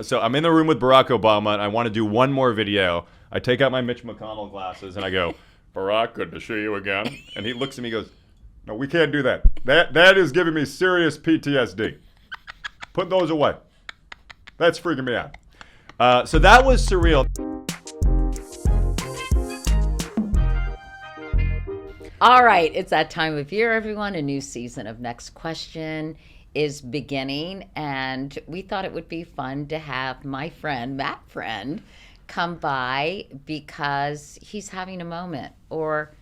So I'm in the room with Barack Obama, and I want to do one more video. I take out my Mitch McConnell glasses, and I go, Barack, good to see you again. And he looks at me and goes, no, we can't do that. That is giving me serious PTSD. Put those away. That's freaking me out. So that was surreal. All right, it's that time of year, everyone. A new season of Next Question is beginning, and we thought it would be fun to have my friend, Matt Friend, come by because he's having a moment. Or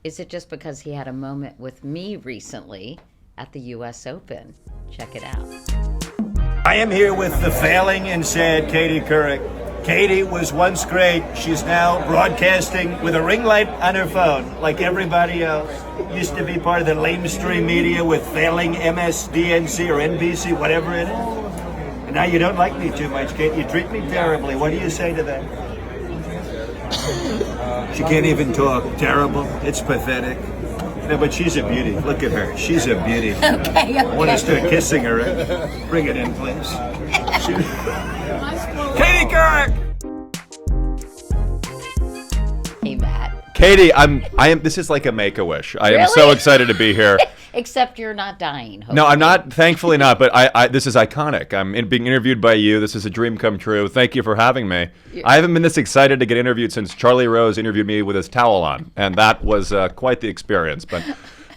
is it just because he had a moment with me recently at the U.S. Open? Check it out. I am here with the failing and sad Katie Couric. Katie was once great. She's now broadcasting with a ring light on her phone, like everybody else. Used to be part of the lamestream media with failing MSDNC or NBC, whatever it is. And now you don't like me too much, Kate. You treat me terribly. What do you say to that? She can't even talk. Terrible. It's pathetic. No, but she's a beauty. Look at her. She's a beauty. Okay. I want to start kissing her. Bring it in, please. Katie Couric! Hey, Matt. Katie, I am. This is like a Make-A-Wish. I am so Really? excited to be here. Except you're not dying. No, hopefully. I'm not. Thankfully not. But this is iconic. I'm being interviewed by you. This is a dream come true. Thank you for having me. I haven't been this excited to get interviewed since Charlie Rose interviewed me with his towel on, and that was quite the experience. But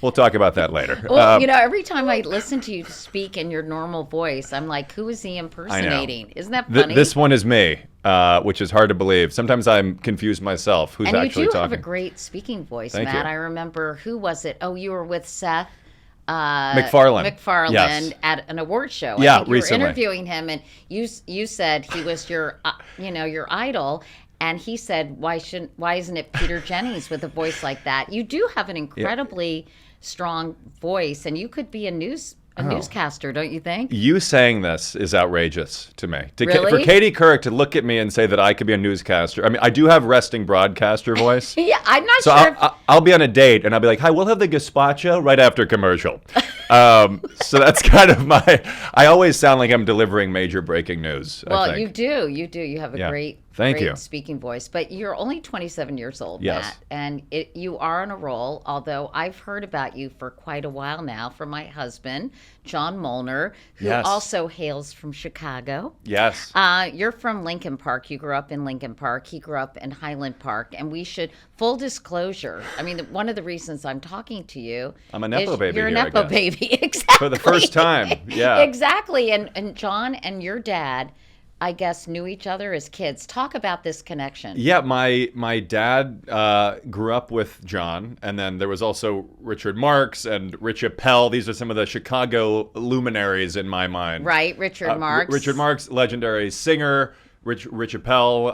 we'll talk about that later. Well, every time I listen to you speak in your normal voice, I'm like, who is he impersonating? Isn't that funny? This one is me, which is hard to believe. Sometimes I'm confused myself. Who's and actually you do talking? have a great speaking voice, Thank Matt. you. I remember, who was it? Oh, you were with Seth MacFarlane. MacFarlane at an award show. Yeah, I think you recently. were interviewing him, and you said he was your your idol. And he said, why isn't it Peter Jennings with a voice like that? You do have an incredibly strong voice, and you could be a newscaster, don't you think? You saying this is outrageous to me. Really? For Katie Couric to look at me and say that I could be a newscaster. I mean, I do have resting broadcaster voice. Yeah, I'm not So sure. I'll be on a date and I'll be like, hi, we'll have the gazpacho right after commercial. So that's kind of I always sound like I'm delivering major breaking news. I Well, think. you do. You have a great Thank you. speaking voice. But you're only 27 years old, Yes. Matt, and you are on a roll, although I've heard about you for quite a while now from my husband, John Molnar, who Yes. also hails from Chicago. Yes. You're from Lincoln Park. You grew up in Lincoln Park. He grew up in Highland Park. And we should, full disclosure, I mean, one of the reasons I'm talking to you I'm a Nepo is baby you're a here, I Nepo guess. baby. Exactly. For the first time. Yeah. Exactly. And John and your dad, I guess, knew each other as kids. Talk about this connection. Yeah, my dad grew up with John, and then there was also Richard Marx and Rich Appel. These are some of the Chicago luminaries in my mind. Right, Richard Marx. Richard Marx, legendary singer. Rich Appel,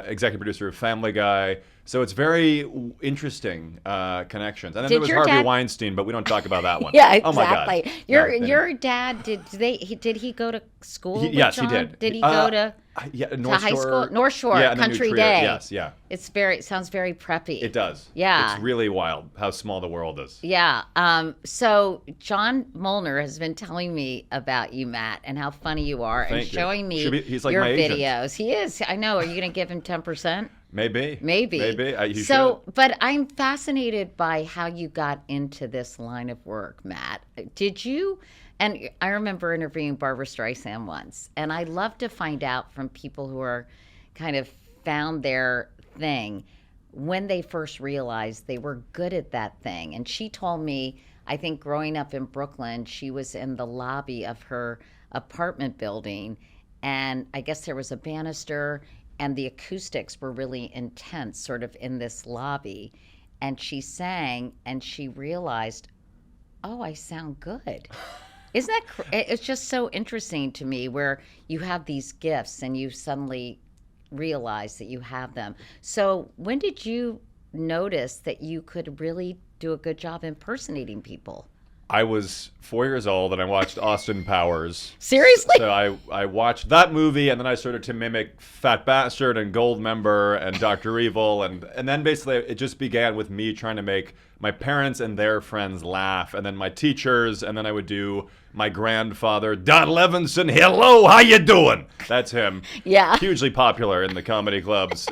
executive producer of Family Guy. So it's very interesting connections. And then there was your Harvey dad- Weinstein, but we don't talk about that one. Yeah, exactly. Oh my God. Your dad, did he go to school with Yes, John? he did. Did he go to North high Shore, school? North Shore, yeah, and then Country New Trier. Day. Yes, yeah. It sounds very preppy. It does. Yeah. It's really wild how small the world is. Yeah. So John Molnar has been telling me about you, Matt, and how funny you are, and Thank you. showing me He's like your my agent. videos. He is. I know. Are you going to give him 10%? Maybe. Maybe. You So, but I'm fascinated by how you got into this line of work, Matt. Did you? And I remember interviewing Barbara Streisand once, and I love to find out from people who are kind of found their thing when they first realized they were good at that thing. And she told me, I think growing up in Brooklyn, she was in the lobby of her apartment building, and I guess there was a banister, and the acoustics were really intense sort of in this lobby. And she sang, and she realized, oh, I sound good. Isn't that, it's just so interesting to me where you have these gifts and you suddenly realize that you have them. So when did you notice that you could really do a good job impersonating people? I was 4 years old and I watched Austin Powers. Seriously? So I watched that movie and then I started to mimic Fat Bastard and Goldmember and Dr. Evil and then basically it just began with me trying to make my parents and their friends laugh and then my teachers and then I would do my grandfather, Don Levinson. Hello, how you doing? That's him. Yeah. Hugely popular in the comedy clubs.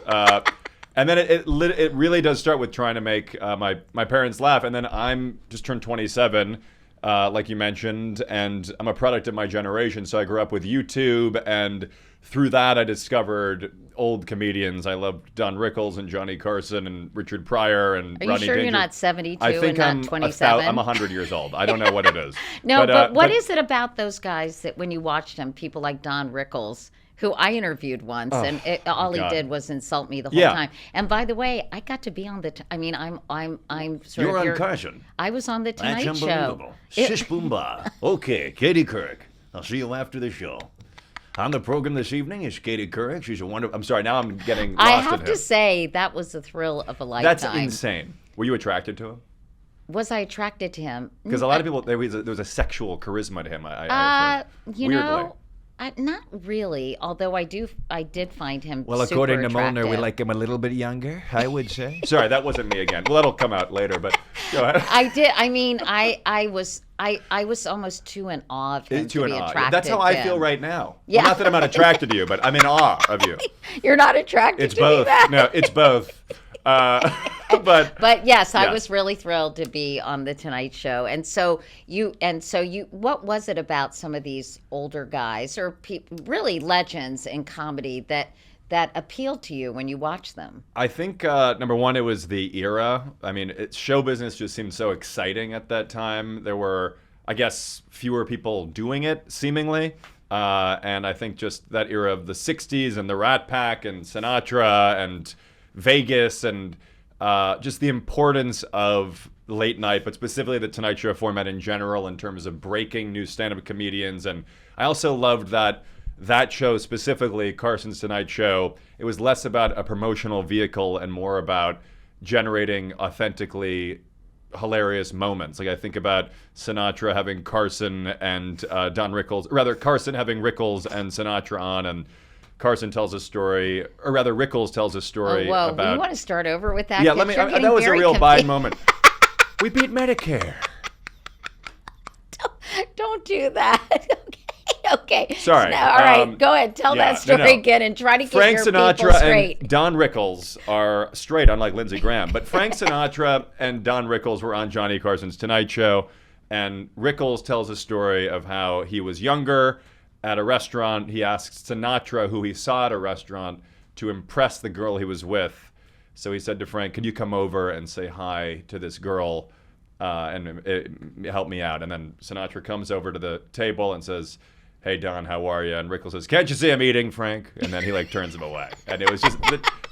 And then it really does start with trying to make my parents laugh. And then I'm just turned 27, like you mentioned, and I'm a product of my generation. So I grew up with YouTube, and through that I discovered old comedians. I loved Don Rickles and Johnny Carson and Richard Pryor and Are Rodney you sure Dangerfield. you're not 72 I think and not 27? I'm 100 years old. I don't know what it is. No, but what is it about those guys that when you watch them, people like Don Rickles, who I interviewed once, and all he God. did was insult me the whole Yeah. time. And by the way, I got to be on the. I'm sort You're of on your. Carson. I was on the That's Tonight Show. unbelievable. Shish boom ba. Okay, Katie Couric. I'll see you after the show. On the program this evening is Katie Couric. She's a wonderful. I'm sorry, now I'm getting I lost in have him. to say that was the thrill of a lifetime. That's insane. Were you attracted to him? Was I attracted to him? Because a lot of people, there was a sexual charisma to him. I heard. You Weirdly. know, not really. Although I did find him. Well, super according to Molnar, we attractive. like him a little bit younger, I would say. Sorry, that wasn't me again. Well, that'll come out later, but go ahead. I did. I mean, I was almost too in awe of him Too to be in awe. attracted. That's how I to feel him. right now. Yeah. Well, not that I'm not attracted to you, but I'm in awe of you. You're not attracted It's to me, both. Matt. No, it's both. But yes, I Yeah. was really thrilled to be on the Tonight Show. And so you, what was it about some of these older guys or really legends in comedy that appealed to you when you watched them? I think number one, it was the era. I mean, show business just seemed so exciting at that time. There were, I guess, fewer people doing it, seemingly. And I think just that era of the 60s and the Rat Pack and Sinatra and Vegas and just the importance of late night, but specifically the Tonight Show format in general in terms of breaking new stand-up comedians. And I also loved that show specifically, Carson's Tonight Show. It was less about a promotional vehicle and more about generating authentically hilarious moments. Like I think about Sinatra having Carson and Don Rickles, rather Carson having Rickles and Sinatra on, and Carson tells a story, or rather Rickles tells a story Whoa, about... you want to start over with that? Yeah, 'Cause let me. you're getting That was a very real confused. Biden moment. We beat Medicare. Don't do that. Okay. Sorry. No, all right, go ahead. Tell yeah, that story no. again and try to get Frank your people Sinatra straight. and Don Rickles are straight, unlike Lindsey Graham. But Frank Sinatra and Don Rickles were on Johnny Carson's Tonight Show, and Rickles tells a story of how he was younger at a restaurant. He asks Sinatra, who he saw at a restaurant, to impress the girl he was with. So he said to Frank, "Can you come over and say hi to this girl and help me out?" And then Sinatra comes over to the table and says, "Hey, Don, how are you?" And Rickles says, "Can't you see I'm eating, Frank?" And then he turns him away. And it was just,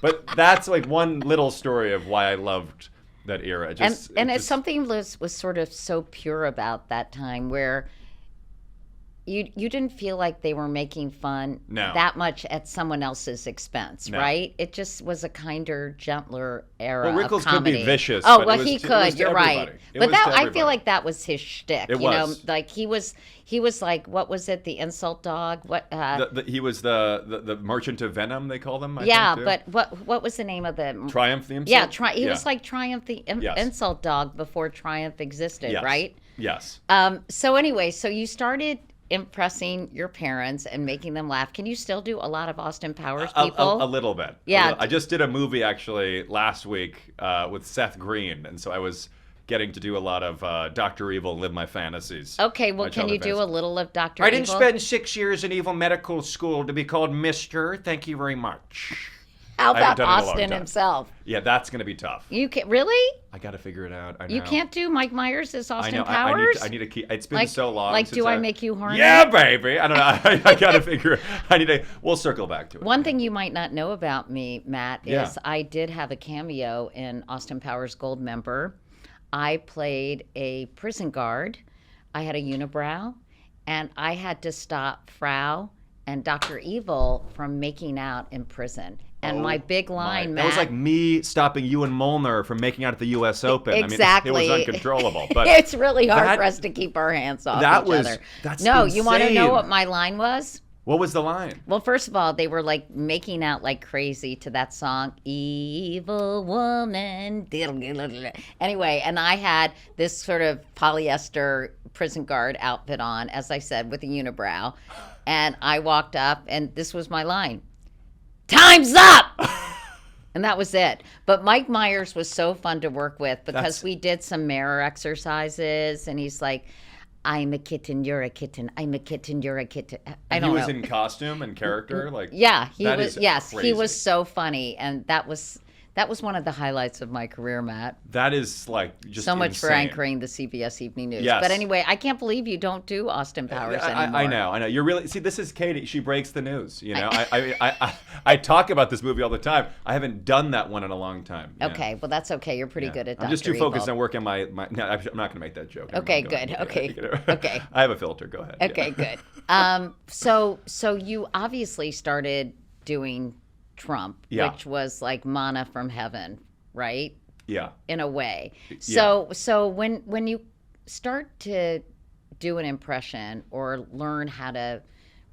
but that's one little story of why I loved that era. It's something was sort of so pure about that time where you didn't feel like they were making fun that much at someone else's expense, right? It just was a kinder, gentler era Well, Rickles of comedy. could be vicious. Oh, but well, it was he to- it could. was to You're right. everybody. It But was to I feel everybody. like that was his shtick. It you know, was. like he was like, what was it? The insult dog? What? He was the merchant of venom, they call them. I yeah, think, too. but what was the name of the Triumph the Yeah, insult? he was like Triumph the Yes. insult dog before Triumph existed, Yes. right? Yes. So anyway, so you started impressing your parents and making them laugh. Can you still do a lot of Austin Powers people? A little bit. Yeah. I just did a movie actually last week with Seth Green, and so I was getting to do a lot of Dr. Evil, live my fantasies. Okay, well, my can you childhood do a fantasies. little of Dr. I Evil? didn't spend 6 years in evil medical school to be called Mr. Thank you very much. How I haven't about done it in a long Austin time. himself? Yeah, that's going to be tough. You can really? I got to figure it out. I know. You can't do Mike Myers as I Austin know. Powers? I need to keep. It's been like, so long. Like, since do I make you horny? Yeah, baby. I don't know. I got to figure. I need to. We'll circle back to it. One thing you might not know about me, Matt, is Yeah. I did have a cameo in Austin Powers Goldmember. I played a prison guard. I had a unibrow, and I had to stop Frau and Dr. Evil from making out in prison. And my big line, Matt. That was like me stopping you and Molnar from making out at the U.S. Open. Exactly. I mean, it was uncontrollable. But it's really hard for us to keep our hands off each other. That's no, insane. You want to know what my line was? What was the line? Well, first of all, they were like making out like crazy to that song, Evil Woman. Anyway, and I had this sort of polyester prison guard outfit on, as I said, with a unibrow. And I walked up, and this was my line. Time's up! And that was it. But Mike Myers was so fun to work with because we did some mirror exercises, and he's like, I'm a kitten, you're a kitten. I'm a kitten, you're a kitten. I don't know. He was in costume and character, like yeah, he that was. is Yes, crazy. he was so funny, and that was one of the highlights of my career, Matt. That is like just so much for insane. anchoring the CBS Evening News. Yes. But anyway, I can't believe you don't do Austin Powers anymore. I know. You're really this is Katie. She breaks the news. You know, I talk about this movie all the time. I haven't done that one in a long time. Okay, well that's okay. You're pretty good at Dr. I'm just too Evil. focused on working my. No, I'm not going to make that joke. Okay, good. Okay, okay. I have a filter. Go ahead. Okay, good. So you obviously started doing Trump, which was like manna from heaven, right? Yeah. In a way. So when you start to do an impression or learn how to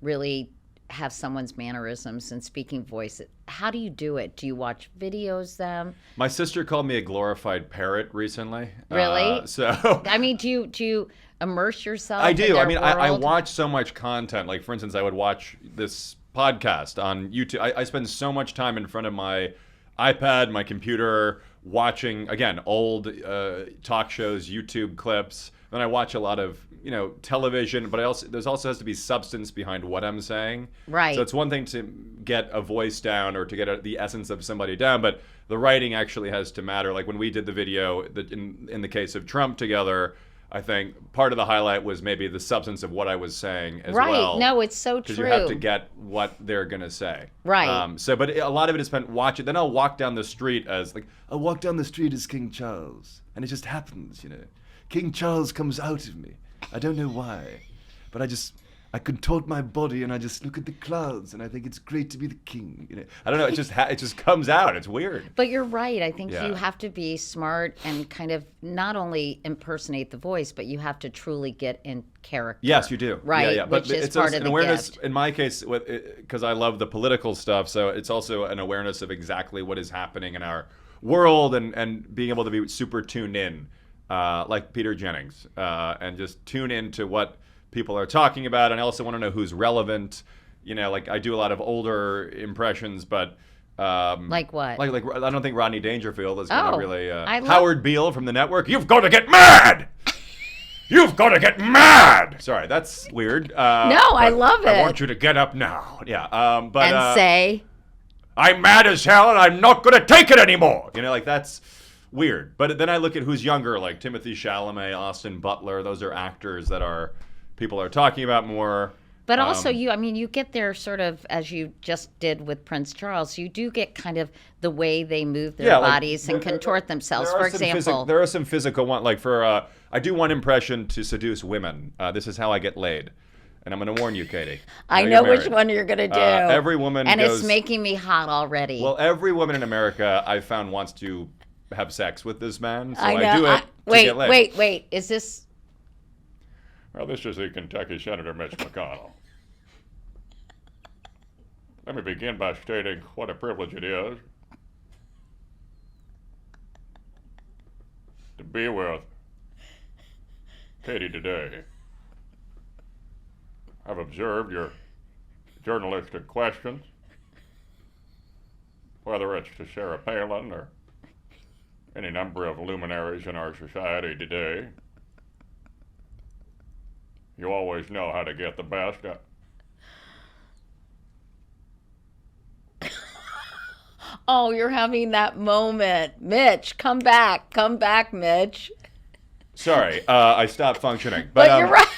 really have someone's mannerisms and speaking voice, how do you do it? Do you watch videos them? My sister called me a glorified parrot recently. Really? So I mean, do you immerse yourself? I do. In their I mean, I world? watch so much content. Like, for instance, I would watch this podcast on YouTube. I spend so much time in front of my iPad, my computer, watching, again, old talk shows, YouTube clips. Then I watch a lot of, television, but there's also has to be substance behind what I'm saying. Right. So it's one thing to get a voice down or to get the essence of somebody down, but the writing actually has to matter. Like when we did the video, in the case of Trump together, I think part of the highlight was maybe the substance of what I was saying as well. Right. No, it's so true. Because you have to get what they're going to say. Right. But a lot of it is spent watching. Then I'll walk down the street as I'll walk down the street as King Charles. And it just happens, King Charles comes out of me. I don't know why. But I contort my body and I just look at the clouds and I think it's great to be the king. I don't know. It just comes out. It's weird. But you're right. I think you have to be smart and kind of not only impersonate the voice, but you have to truly get in character. Yes, you do. Right. Yeah. Which but is it's part of an the awareness. gift. In my case, because I love the political stuff, so it's also an awareness of exactly what is happening in our world and being able to be super tuned in, like Peter Jennings, and just tune into what people are talking about, and I also want to know who's relevant. I do a lot of older impressions, but like what? Like I don't think Rodney Dangerfield is going to really. Howard Beale from the network. You've got to get mad. You've got to get mad. Sorry, that's weird. I love it. I want you to get up now. Yeah. And say, I'm mad as hell, and I'm not going to take it anymore. That's weird. But then I look at who's younger, like Timothee Chalamet, Austin Butler. Those are actors that people are talking about more. But also you get there sort of as you just did with Prince Charles. You do get kind of the way they move their bodies and contort themselves. For example, there are some physical ones. Like I do one impression to seduce women. This is how I get laid. And I'm going to warn you, Katie. I know which one you're going to do. Every woman it's making me hot already. Well, every woman in America I've found wants to have sex with this man. So I know. I do it to get laid. Wait. Is this... Well, this is the Kentucky Senator Mitch McConnell. Let me begin by stating what a privilege it is to be with Katie today. I've observed your journalistic questions, whether it's to Sarah Palin or any number of luminaries in our society today. You always know how to get the best. Oh, you're having that moment. Mitch, come back, Mitch. Sorry, I stopped functioning. But you're right.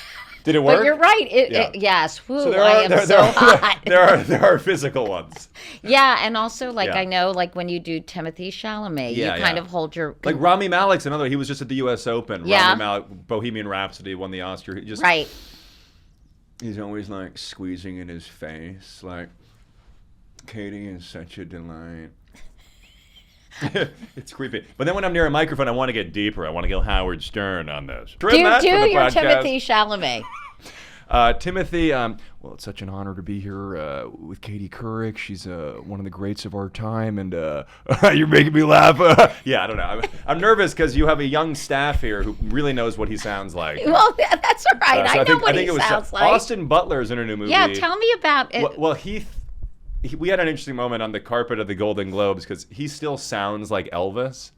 Did it work? But you're right. Yes. Whew, so I am so hot. There are physical ones. Yeah, and also I know when you do Timothee Chalamet, you kind of hold your like Rami Malek's another. He was just at the U.S. Open. Yeah. Rami Malek, Bohemian Rhapsody, won the Oscar. Right. He's always squeezing in his face, Katie is such a delight. It's creepy. But then when I'm near a microphone, I want to get deeper. I want to go Howard Stern on this. Do your Timothee Chalamet. Timothy, well, it's such an honor to be here with Katie Couric. She's one of the greats of our time, and you're making me laugh. Yeah, I don't know. I'm nervous because you have a young staff here who really knows what he sounds like. Well, that's all right. I know what he sounds like. Austin Butler's in a new movie. Yeah, tell me about it. Well, we had an interesting moment on the carpet of the Golden Globes because he still sounds like Elvis.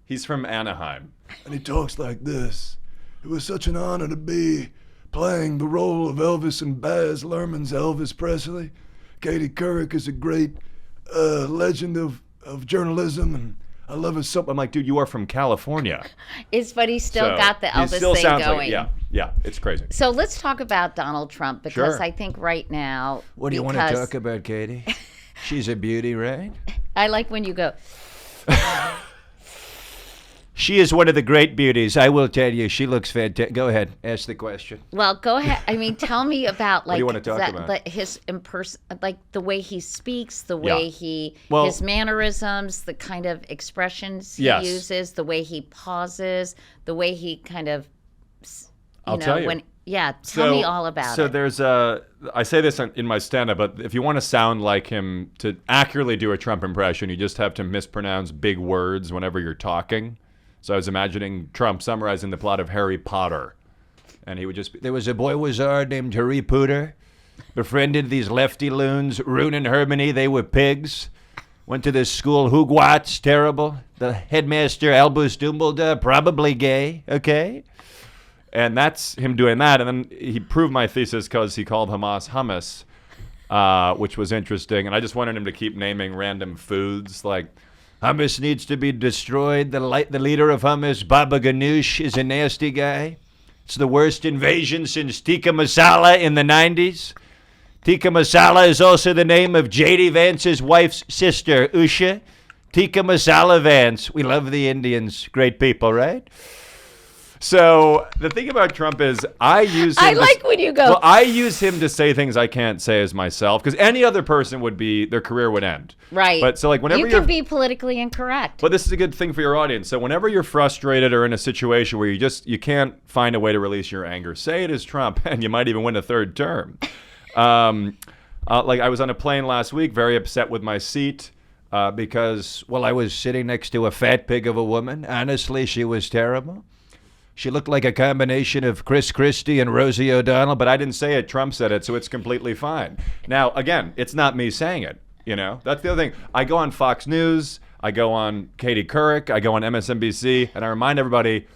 He's from Anaheim. And he talks like this. It was such an honor to be playing the role of Elvis in Baz Luhrmann's Elvis Presley. Katie Couric is a great legend of journalism, and I love her so. I'm like, dude, you are from California. But he's still got the Elvis thing going. Yeah, it's crazy. So let's talk about Donald Trump because Sure. I think right now. What do you want to talk about, Katie? She's a beauty, right? I like when you go. She is one of the great beauties. I will tell you, she looks fantastic. Go ahead, ask the question. Well, go ahead. I mean, tell me about What do you want to talk about? like his like the way he speaks, the way Well- his mannerisms, the kind of expressions he Yes. uses, the way he pauses, the way he kind of, I'll tell you. Tell me all about So it. there's I say this in my stand-up, but if you want to sound like him, to accurately do a Trump impression, you just have to mispronounce big words whenever you're talking. So I was imagining Trump summarizing the plot of Harry Potter. And he would just be, There was a boy wizard named Harry Potter, befriended these lefty loons, Rune and Hermione. They were pigs. Went to this school, Hogwarts, terrible. The headmaster, Albus Dumbledore, probably gay, okay? and that's him doing that. And then he proved my thesis because he called Hamas hummus, which was interesting. And I just wanted him to keep naming random foods like, Hummus needs to be destroyed. The leader of Hummus, Baba Ganoush, is a nasty guy. It's the worst invasion since tikka masala in the 90s. Tikka masala is also the name of J.D. Vance's wife's sister, Usha. Tikka masala Vance. We love the Indians. Great people, right? so the thing about Trump is I use him I like when you go. Well, I use him to say things I can't say as myself because any other person would be, their career would end. Right. But so like whenever you you're can be politically incorrect. But this is a good thing for your audience. So whenever you're frustrated or in a situation where you can't find a way to release your anger, say it is Trump, and you might even win a third term. Like I was on a plane last week, very upset with my seat because, Well, I was sitting next to a fat pig of a woman. Honestly, she was terrible. She looked like a combination of Chris Christie and Rosie O'Donnell, but I didn't say it. Trump said it, so it's completely fine. Now, again, it's not me saying it. You know, that's the other thing. I go on Fox News, I go on Katie Couric, I go on MSNBC, and I remind everybody,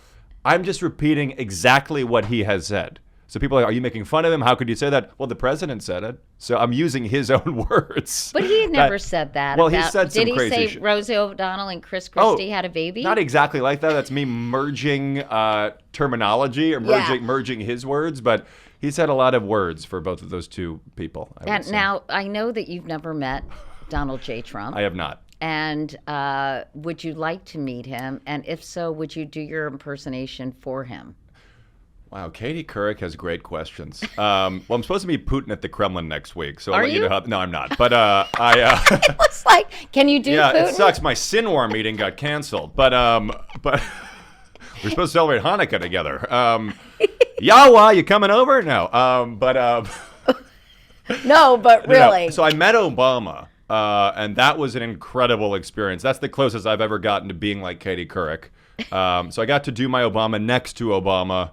I'm just repeating exactly what he has said. So people are like, are you making fun of him? How could you say that? Well, the president said it. So I'm using his own words. But he had never said that. Well, he said some Did crazy he say shit. Rosie O'Donnell and Chris Christie had a baby? Not exactly like that. That's me merging terminology or merging his words. But he said a lot of words for both of those two people. And now, I know that you've never met Donald J. Trump. I have not. And would you like to meet him? And if so, would you do your impersonation for him? Wow, Katie Couric has great questions. Well, I'm supposed to be Putin at the Kremlin next week, so I'll Are let you you? know how. No, I'm not. But I. It looks like, can you do Yeah, Putin? it sucks. My Sinwar meeting got canceled, but we're supposed to celebrate Hanukkah together. Yawa, you coming over? No. No, but really. No. So I met Obama, and that was an incredible experience. That's the closest I've ever gotten to being like Katie Couric. So I got to do my Obama next to Obama.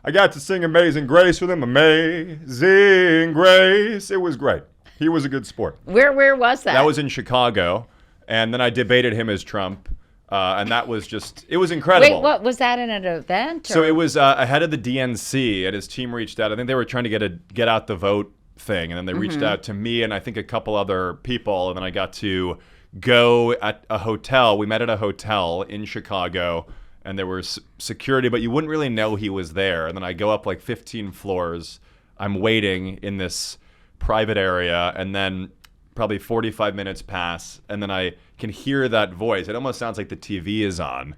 I got to sing Amazing Grace with him. Amazing Grace. It was great. He was a good sport. Where was that? That was in Chicago. And then I debated him as Trump. And that was just, it was incredible. Wait, what was that in an event? Or? So it was ahead of the DNC, and his team reached out. I think they were trying to get out the vote thing. And then they reached out to me and I think a couple other people. And then I got to go at a hotel. We met at a hotel in Chicago. And there was security, but you wouldn't really know he was there. And then I go up like 15 floors. I'm waiting in this private area, and then probably 45 minutes pass, and then I can hear that voice. It almost sounds like the TV is on.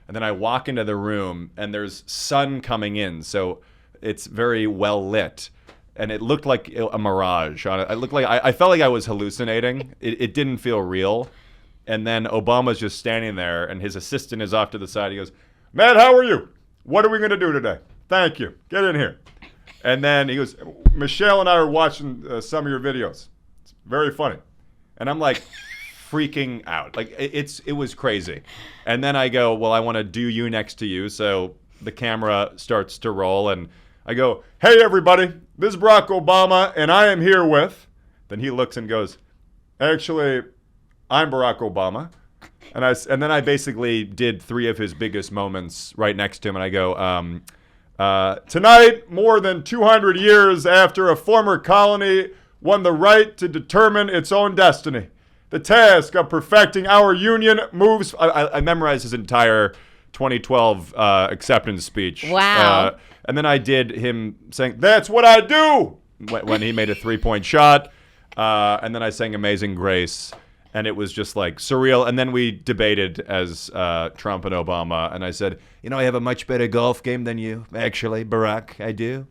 And then I walk into the room, and there's sun coming in, so it's very well lit. and it looked like a mirage. I looked like I felt like I was hallucinating. It didn't feel real. And then Obama's just standing there, and his assistant is off to the side. He goes, "Matt, how are you? What are we going to do today? Thank you. Get in here." And then he goes, "Michelle and I are watching some of your videos. It's very funny." And I'm like freaking out. Like it was crazy. And then I go, "Well, I want to do you next to you." So the camera starts to roll, and I go, "Hey, everybody, this is Barack Obama, and I am here with..." Then he looks and goes, "Actually, I'm Barack Obama." And then I basically did 3 of his biggest moments right next to him, and I go, "Tonight, more than 200 years after a former colony won the right to determine its own destiny, the task of perfecting our union moves..." I memorized his entire 2012 acceptance speech. Wow. And then I did him saying, "That's what I do," when he made a 3-point shot. And then I sang Amazing Grace. And it was just like surreal. And then we debated as Trump and Obama. And I said, "I have a much better golf game than you, actually, Barack. I do."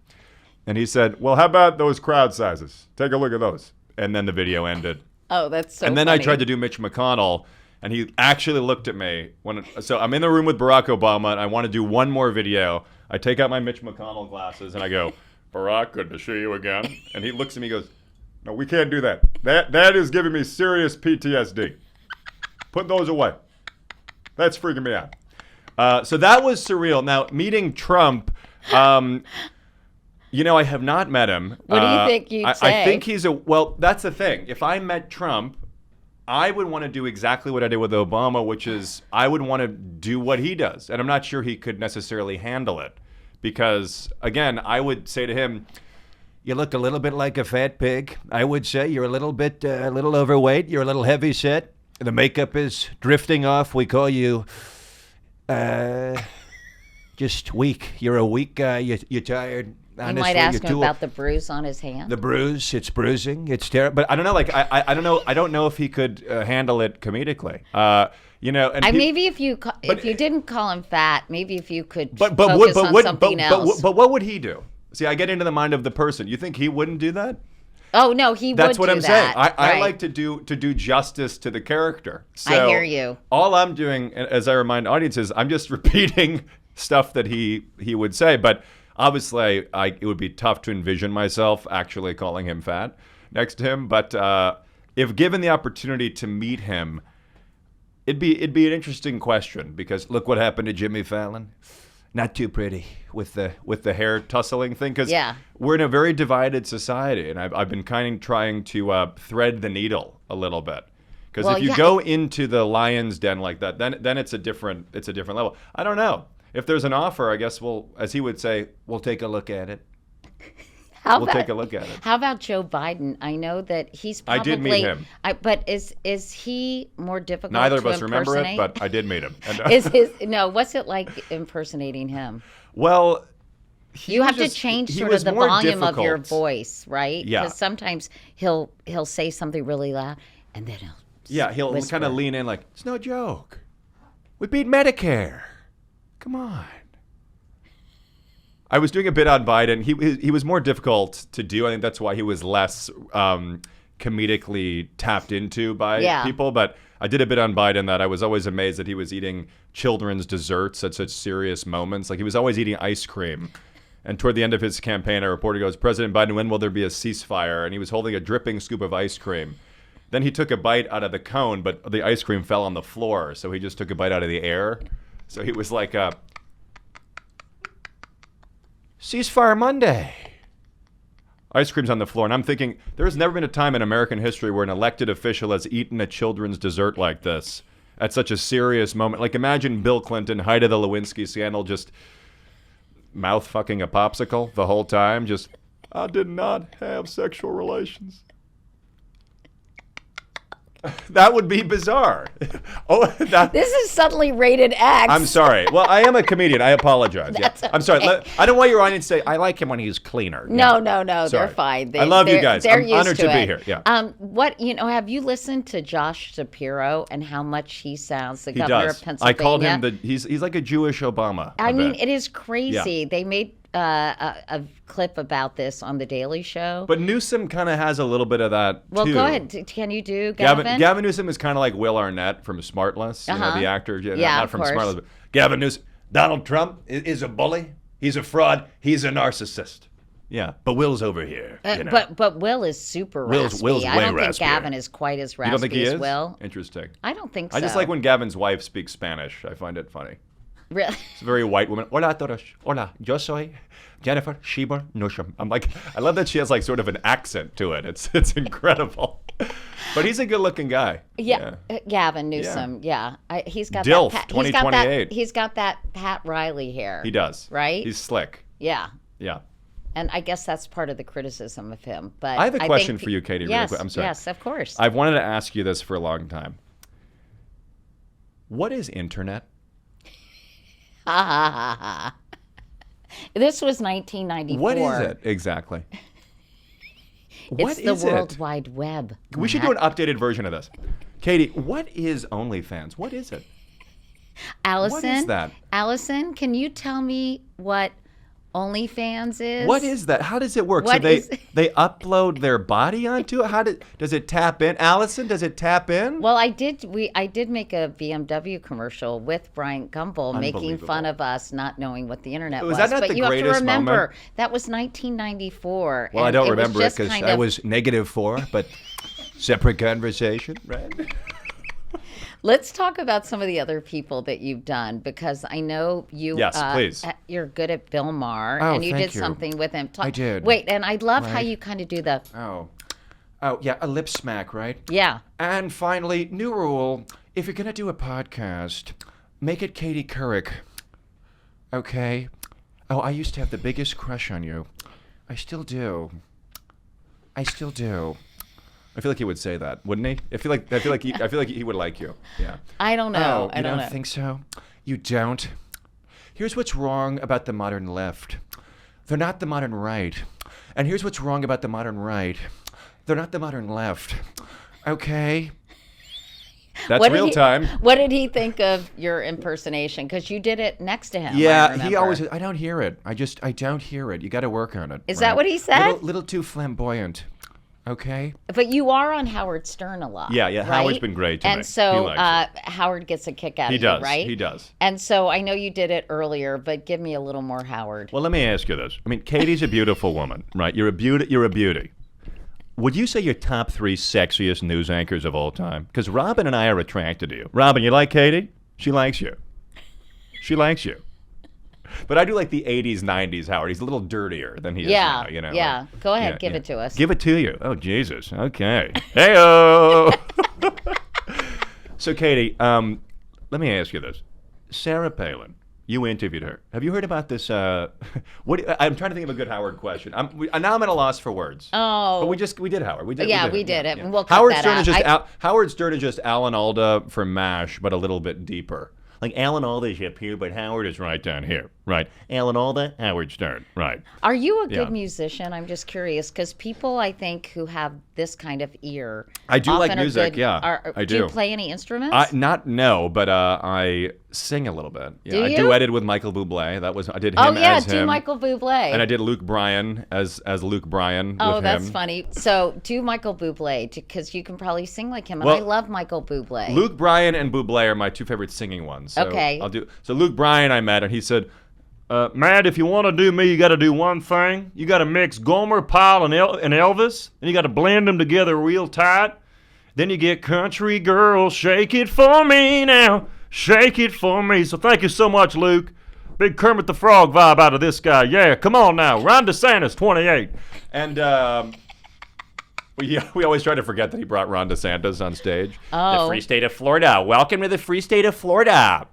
And he said, "Well, how about those crowd sizes? Take a look at those." And then the video ended. Oh, that's so And then funny. I tried to do Mitch McConnell. And he actually looked at me. So I'm in the room with Barack Obama. And I want to do one more video. I take out my Mitch McConnell glasses. And I go, "Barack, good to see you again." And he looks at me and goes, "No, we can't do that. That is giving me serious PTSD. Put those away. That's freaking me out." So that was surreal. Now, meeting Trump, I have not met him. What do you think you'd say? I think well, that's the thing. If I met Trump, I would want to do exactly what I did with Obama, which is I would want to do what he does. And I'm not sure he could necessarily handle it. Because, again, I would say to him, You look a little bit like a fat pig. I would say you're a little overweight. You're a little heavy set. The makeup is drifting off. We call you just weak. You're a weak guy. You're tired. You Honestly, might ask you're him about the bruise on his hand. the bruise. It's bruising. It's terrible. but I don't know. Like I don't know. I don't know if he could handle it comedically. And Maybe if you didn't call him fat, maybe if you could But focus on something else. But what would he do? See, I get into the mind of the person. You think he wouldn't do that? Oh no, he would. That's what do I'm that. saying. I Right. like to do justice to the character. So I hear you. All I'm doing, as I remind audiences, I'm just repeating stuff that he would say. But obviously, it would be tough to envision myself actually calling him fat next to him. But if given the opportunity to meet him, it'd be an interesting question, because look what happened to Jimmy Fallon. Not too pretty with the hair tussling thing, because Yeah. we're in a very divided society, and I've been kind of trying to thread the needle a little bit, because Well, if you yeah. go into the lion's den like that, then it's a different level. I don't know if there's an offer. I guess we'll, as he would say, we'll take a look at it. We'll take a look at it. How about Joe Biden? I know that he's I probably. did meet him. But is he more difficult? Neither to of us remember it, impersonate? but I did meet him. And, What's it like impersonating him? well, You have to change sort of the volume of your voice, right? Yeah. Because sometimes he'll say something really loud, and then he'll whisper. kind of lean in like, "It's no joke. We beat Medicare. Come on." I was doing a bit on Biden. He was more difficult to do. I think that's why he was less comedically tapped into by people. But I did a bit on Biden that I was always amazed that he was eating children's desserts at such serious moments. Like, he was always eating ice cream. And toward the end of his campaign, a reporter goes, "President Biden, when will there be a ceasefire?" And he was holding a dripping scoop of ice cream. Then he took a bite out of the cone, but the ice cream fell on the floor. So he just took a bite out of the air. So he was like, "Ceasefire Monday." Ice cream's on the floor. And I'm thinking, there's never been a time in American history where an elected official has eaten a children's dessert like this at such a serious moment. Like, imagine Bill Clinton, height of the Lewinsky scandal, just mouth fucking a popsicle the whole time. Just, "I did not have sexual relations." That would be bizarre. This is suddenly rated X. I'm sorry. Well, I am a comedian. I apologize. That's I'm sorry. okay. I don't want your audience to say, "I like him when he's cleaner." No, Sorry. they're fine. I love you guys. They're I'm used honored to be it. here. Yeah. Have you listened to Josh Shapiro and how much he sounds the He governor does. of Pennsylvania? I called him he's like a Jewish Obama. I mean, bet. it is crazy. Yeah. They made a clip about this on The Daily Show. But Newsom kind of has a little bit of that, Well, too. go ahead. Can you do Gavin? Gavin Newsom is kind of like Will Arnett from Smartless, you know, the actor. Yeah, not of from course. Smartless. But Gavin Newsom. Donald Trump is a bully. He's a fraud. He's a narcissist. Yeah, but Will's over here. You know. But Will is super Will's raspy. I way don't think raspier. Gavin is quite as You don't think raspy he as is? Will. Interesting. I don't think so. I just like when Gavin's wife speaks Spanish. I find it funny. Really? It's a very white woman. Hola todos. Hola, yo soy Jennifer Schieber Newsom. I'm like, I love that she has like sort of an accent to it. It's incredible. But he's a good-looking guy. Yeah, Gavin Newsom. Yeah, he's got Dilf, that. 2028. He's got that Pat Riley hair. He does. Right? He's slick. Yeah. Yeah. And I guess that's part of the criticism of him. But I have a think question for you, Katie, really Yes, quick. I'm sorry. Yes, of course. I've wanted to ask you this for a long time. What is internet? Ha ha ha ha. This was 1994. What is it exactly? What It's the is World it? Wide Web. We should do an updated version of this. Katie, what is OnlyFans? What is it? Allison, What is that? Allison, can you tell me what OnlyFans is? What is that? How does it work? What so they is- they upload their body onto it? Does it tap in? Allison, does it tap in? Well, I did make a BMW commercial with Bryant Gumbel making fun of us not knowing what the internet was. Was that not but the you have to greatest remember moment? that was 1994. Well, I and don't was remember it just because kind I of- was -4, but separate conversation, right? Let's talk about some of the other people that you've done because I know you. Yes, please. You're good at Bill Maher, Oh, and you thank did you. something with him. I did. Wait, and I love how Right. you kind of do the. Oh, yeah, a lip smack, right? Yeah. And finally, new rule: if you're gonna do a podcast, make it Katie Couric. Okay. Oh, I used to have the biggest crush on you. I still do. I feel like he would say that, wouldn't he? I feel like he would like you. Yeah. I don't know. Oh, I you don't don't know. think so? You don't? Here's what's wrong about the modern left. They're not the modern right. And here's what's wrong about the modern right. They're not the modern left. Okay? That's What did real he- time. What did he think of your impersonation? Because you did it next to him. I Yeah, he remember. always. I don't hear it. I don't hear it. You got to work on it. Is that what he said? Little too flamboyant. Okay. But you are on Howard Stern a lot. Yeah, right? Howard's been great to me. And He so likes Howard gets a kick out He of does. you, right? He does. And so I know you did it earlier, but give me a little more Howard. Well, let me ask you this. I mean, Katie's a beautiful woman, right? You're a beauty. Would you say you're top 3 sexiest news anchors of all time? Because Robin and I are attracted to you. Robin, you like Katie? She likes you. But I do like the 80s, 90s Howard. He's a little dirtier than he is now, you know. Yeah. like- Go ahead, yeah, give yeah. it to us. Give it to you. Oh, Jesus. Okay. Hey-o. So, Katie, let me ask you this. Sarah Palin, you interviewed her. Have you heard about this? I'm trying to think of a good Howard question. Now I'm at a loss for words. Oh. But we did Howard. We did it. And we'll cut Howard that Stern out. is just Howard Stern is just Alan Alda from MASH, but a little bit deeper. Like Alan Alda is up here, but Howard is right down here. Right. Alan Alda, Howard Stern. Right. Are you a good Yeah. musician? I'm just curious because people, I think, who have this kind of ear. I do like often are music, good- yeah, I Do you do. play any instruments? But I sing a little bit. Yeah, Do I you? duetted with Michael Bublé. I did him Oh yeah, as do him. Michael Bublé. And I did Luke Bryan as Luke Bryan Oh, with that's him. funny. So do Michael Bublé because you can probably sing like him. And Well, I love Michael Bublé. Luke Bryan and Bublé are my 2 favorite singing ones. So Okay. So Luke Bryan I met, and he said, Matt, if you want to do me, you got to do one thing. You got to mix Gomer Pyle and Elvis, and you got to blend them together real tight. Then you get Country Girl, shake it for me now, shake it for me. So thank you so much, Luke. Big Kermit the Frog vibe out of this guy. Yeah, come on now. Ron DeSantis, 28. And we always try to forget that he brought Ron DeSantis on stage. Oh. The free state of Florida. Welcome to the free state of Florida.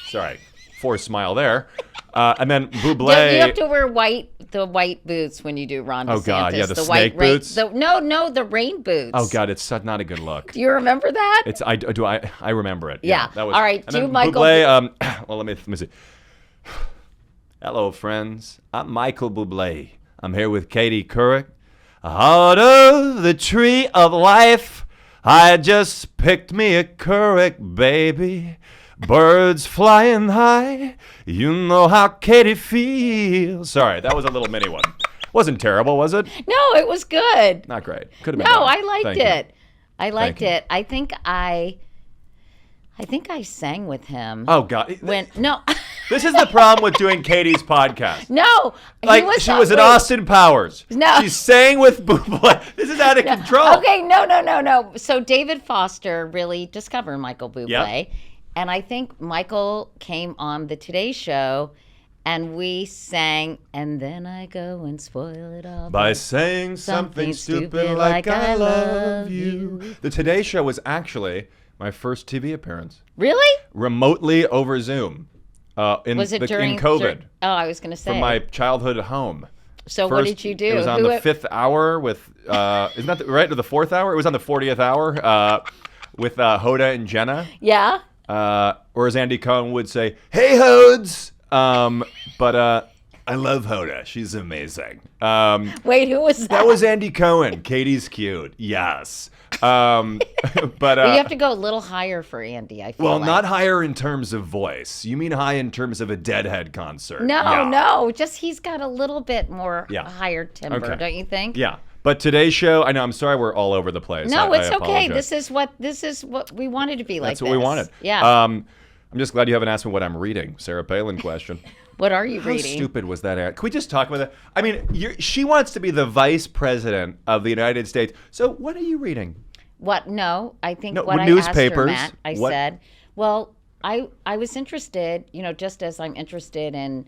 Sorry, forced smile there. And then Bublé. You have to wear the white boots when you do Ron DeSantis. Oh, God, yeah, the white snake boots? The rain boots. Oh God, it's not a good look. Do you remember that? I remember it. Yeah. That was, All right, and do then Michael Bublé. Well, let me see. Hello, friends. I'm Michael Bublé. I'm here with Katie Couric. Out of the tree of life, I just picked me a Couric, baby. Birds flying high, you know how Katie feels. Sorry, that was a little mini one. Wasn't terrible, was it? No, it was good. Not great. Could have been No, better. I liked Thank you. it. I liked you. it. I think I sang with him. Oh God. No. This is the problem with doing Katie's podcast. No. Like she was at Austin Powers. No. She sang with Bublé. This is out of control. Okay, no. So David Foster really discovered Michael Bublé. Yep. And I think Michael came on the Today Show and we sang, and then I go and spoil it all By saying something stupid like I love you. The Today Show was actually my first TV appearance. Really? Remotely over Zoom. Was it during in COVID? Oh, I was going to say. From my childhood home. So what did you do? It was on the 5th hour with, isn't that right? Or the 4th hour? It was on the 40th hour with Hoda and Jenna. Yeah. Or as Andy Cohen would say, hey, Hodes. But I love Hoda. She's amazing. Wait, who was that? That was Andy Cohen. Katie's cute. Yes. But you have to go a little higher for Andy, I feel well, like. not higher in terms of voice. You mean high in terms of a Deadhead concert? No. Just he's got a little bit more Yeah. higher timbre, Okay. don't you think? Yeah. But today's show, I know. I'm sorry, we're all over the place. No, I it's okay. apologize. This is what we wanted to be like. That's what we wanted. Yeah. I'm just glad you haven't asked me what I'm reading. Sarah Palin question. What are you How reading? stupid was that ad? Can we just talk about that? I mean, she wants to be the vice president of the United States. So what are you reading? What? No, I think No, what I newspapers. asked her, Matt, What? said, well, I was interested, just as I'm interested in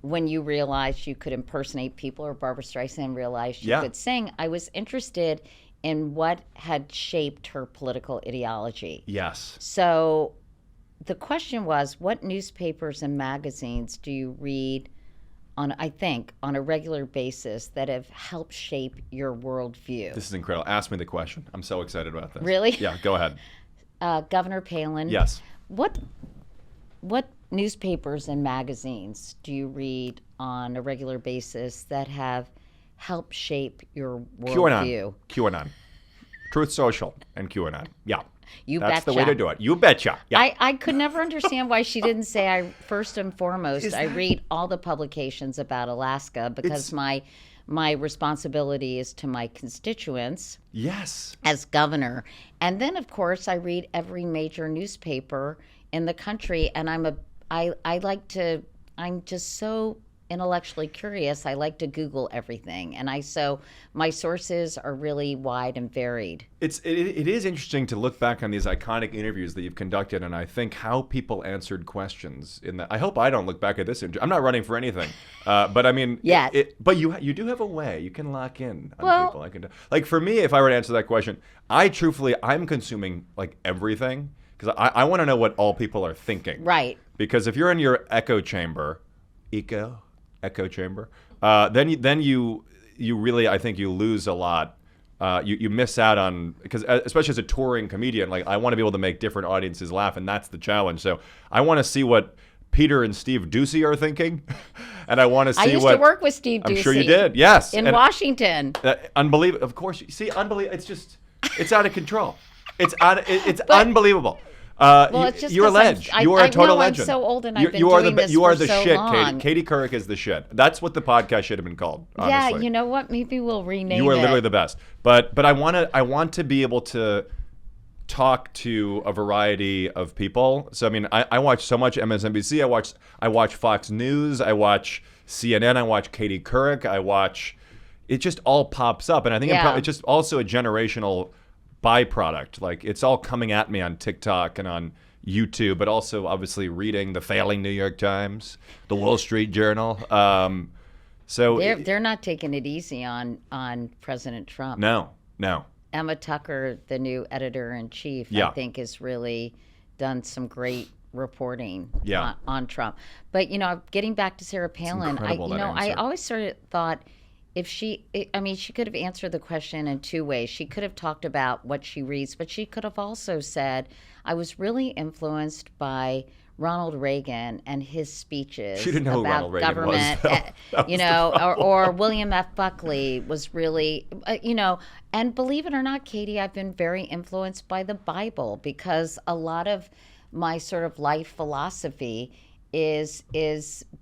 when you realized you could impersonate people, or Barbara Streisand realized she Yeah. could sing. I was interested in what had shaped her political ideology. Yes. So the question was, what newspapers and magazines do you read on a regular basis that have helped shape your worldview? This is incredible. Ask me the question. I'm so excited about this. Really? Yeah, go ahead. Governor Palin. Yes. What newspapers and magazines do you read on a regular basis that have helped shape your worldview? QAnon. Truth Social and QAnon. Yeah. You That's betcha. the way to do it. You betcha. Yeah. I could never understand why she didn't say, I first and foremost, I read all the publications about Alaska because my responsibility is to my constituents Yes. as governor. And then, of course, I read every major newspaper in the country, and I'm just so intellectually curious. I like to Google everything, and so my sources are really wide and varied. It is interesting to look back on these iconic interviews that you've conducted, and I think how people answered questions in that. I hope I don't look back at this interview. I'm not running for anything, but I mean, Yet. but you do have a way you can lock in on Well- people. Like for me, if I were to answer that question, I'm consuming like everything because I want to know what all people are thinking. Right. Because if you're in your echo chamber, then you really, I think you lose a lot. You miss out on, because especially as a touring comedian, like I want to be able to make different audiences laugh, and that's the challenge. So I want to see what Peter and Steve Ducey are thinking, and I want to see I used to work with Steve Ducey. I'm sure you did. Yes, in and, Washington. Unbelievable. Of course, you see, unbelievable. It's out of control. It's unbelievable. It's just you're a 'cause legend. You are a total legend. I'm so old and You- I've been you are doing the this You are for the so shit, long. Katie. Katie Couric is the shit. That's what the podcast should have been called. Honestly. Yeah, you know what? Maybe we'll rename it. You are literally the best. But I want to be able to talk to a variety of people. So I mean, I watch so much MSNBC. I watch Fox News. I watch CNN. I watch Katie Couric. It just all pops up, and I think it's just also a generational byproduct. Like it's all coming at me on TikTok and on YouTube, but also obviously reading the failing New York Times, the Wall Street Journal. So They're not taking it easy on President Trump. No. Emma Tucker, the new editor-in-chief, Yeah. I think has really done some great reporting Yeah. on Trump. But, getting back to Sarah Palin, incredible, that I answer. always sort of thought she could have answered the question in two ways. She could have talked about what she reads, but she could have also said, I was really influenced by Ronald Reagan and his speeches She didn't know who about Ronald Reagan was, government, though. That was the or William F. Buckley was really, and believe it or not, Katie, I've been very influenced by the Bible because a lot of my sort of life philosophy is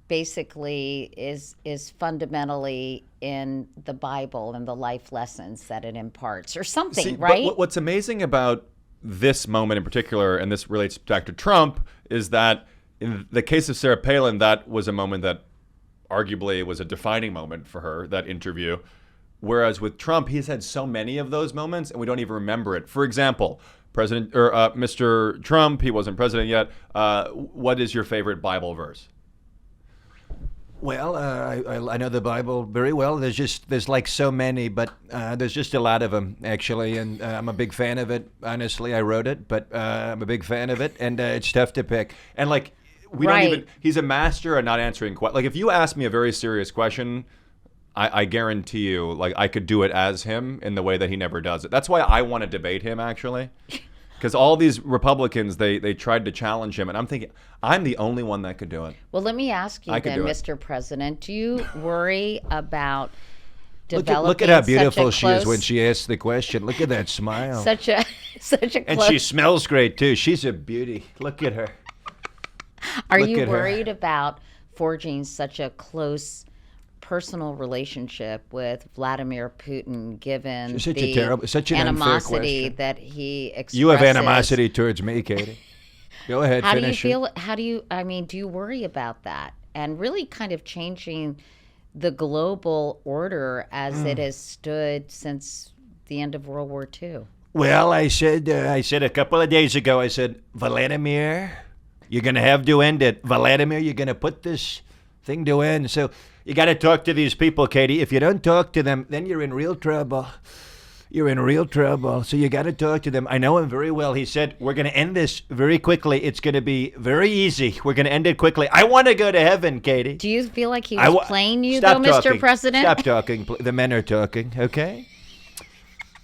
basically is fundamentally in the Bible and the life lessons that it imparts or something, See, right? But what's amazing about this moment in particular, and this relates back to Trump, is that in the case of Sarah Palin, that was a moment that arguably was a defining moment for her, that interview. Whereas with Trump, he's had so many of those moments and we don't even remember it. For example, Mr. Trump, he wasn't president yet. What is your favorite Bible verse? Well, I know the Bible very well. There's like so many, but there's just a lot of them actually, and I'm a big fan of it. Honestly, I wrote it, but I'm a big fan of it, and it's tough to pick. And like we don't even. He's a master at not answering questions. Like if you ask me a very serious question, I guarantee you, like I could do it as him in the way that he never does it. That's why I want to debate him actually. Because all these Republicans, they tried to challenge him, and I'm thinking, I'm the only one that could do it. Well, let me ask you then, Mr. President, do you worry about developing look at how beautiful such a she is when she asks the question. Look at that smile. such a And close... she smells great too. She's a beauty. Look at her. Are Look you at her. worried about forging such a close personal relationship with Vladimir Putin, given Such the an unfair animosity question. that he expresses? You have animosity towards me, Katie. Go ahead, How do you finish it. feel? Do you worry about that and really kind of changing the global order as it has stood since the end of World War II? Well, I said a couple of days ago, I said, Vladimir, you're going to have to end it. Vladimir, you're going to put this thing to end. So you got to talk to these people, Katie. If you don't talk to them, then you're in real trouble. You're in real trouble. So you got to talk to them. I know him very well. He said, we're going to end this very quickly. It's going to be very easy. We're going to end it quickly. I want to go to heaven, Katie. Do you feel like he was playing you, Stop though, talking. Mr. President? Stop talking. The men are talking, okay?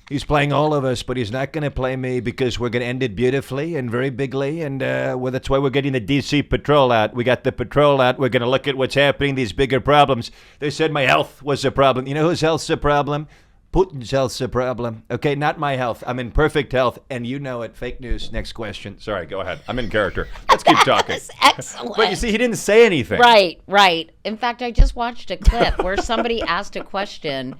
He's playing all of us, but he's not going to play me because we're going to end it beautifully and very bigly. And that's why we're getting the D.C. patrol out. We got the patrol out. We're going to look at what's happening, these bigger problems. They said my health was a problem. You know whose health's a problem? Putin's health's a problem. Okay, not my health. I'm in perfect health, and you know it. Fake news. Next question. Sorry, go ahead. I'm in character. Let's keep talking. That's excellent. But you see, he didn't say anything. Right. In fact, I just watched a clip where somebody asked a question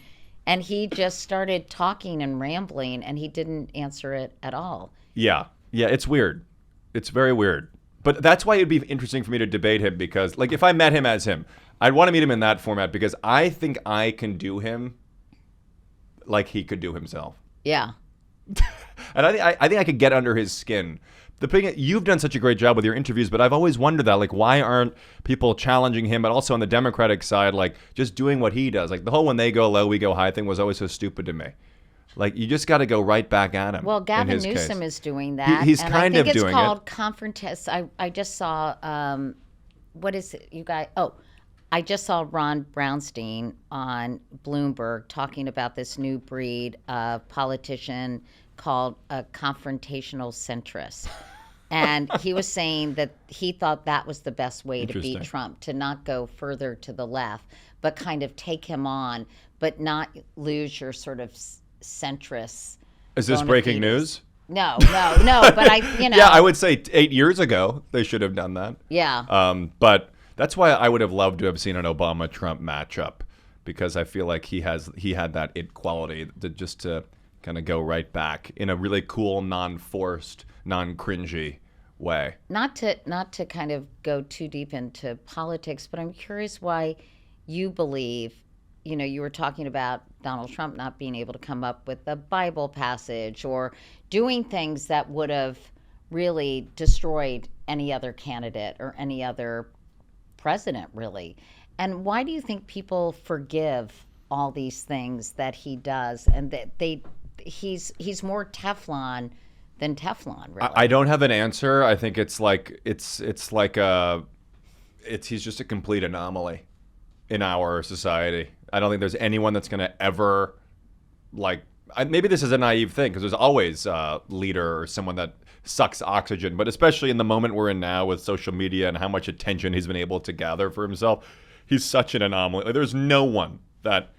and he just started talking and rambling and he didn't answer it at all. Yeah, it's weird. It's very weird. But that's why it'd be interesting for me to debate him because, like, if I met him as him, I'd want to meet him in that format because I think I can do him like he could do himself. Yeah. And I think I could get under his skin. The thing, you've done such a great job with your interviews, but I've always wondered that, like, why aren't people challenging him, but also on the Democratic side, like, just doing what he does? Like, the whole when they go low, we go high thing was always so stupid to me. Like, you just got to go right back at him. Well, Gavin Newsom is doing that. He's and kind I think of doing it's called confrontation. I just saw, what is it, you guys? Oh, I just saw Ron Brownstein on Bloomberg talking about this new breed of politician called a confrontational centrist. And he was saying that he thought that was the best way to beat Trump, to not go further to the left, but kind of take him on, but not lose your sort of centrist. Is this breaking news? No, but Yeah, I would say 8 years ago they should have done that. Yeah. But that's why I would have loved to have seen an Obama-Trump matchup because I feel like he had that it quality to kind of go right back in a really cool, non-forced, non-cringy way. Not to kind of go too deep into politics, but I'm curious why you believe, you were talking about Donald Trump not being able to come up with a Bible passage or doing things that would have really destroyed any other candidate or any other president, really. And why do you think people forgive all these things that he does and that he's more Teflon than Teflon, really? I don't have an answer. I think it's like he's just a complete anomaly in our society. I don't think there's anyone that's going to ever maybe this is a naive thing because there's always a leader or someone that sucks oxygen, but especially in the moment we're in now with social media and how much attention he's been able to gather for himself, he's such an anomaly. Like, there's no one that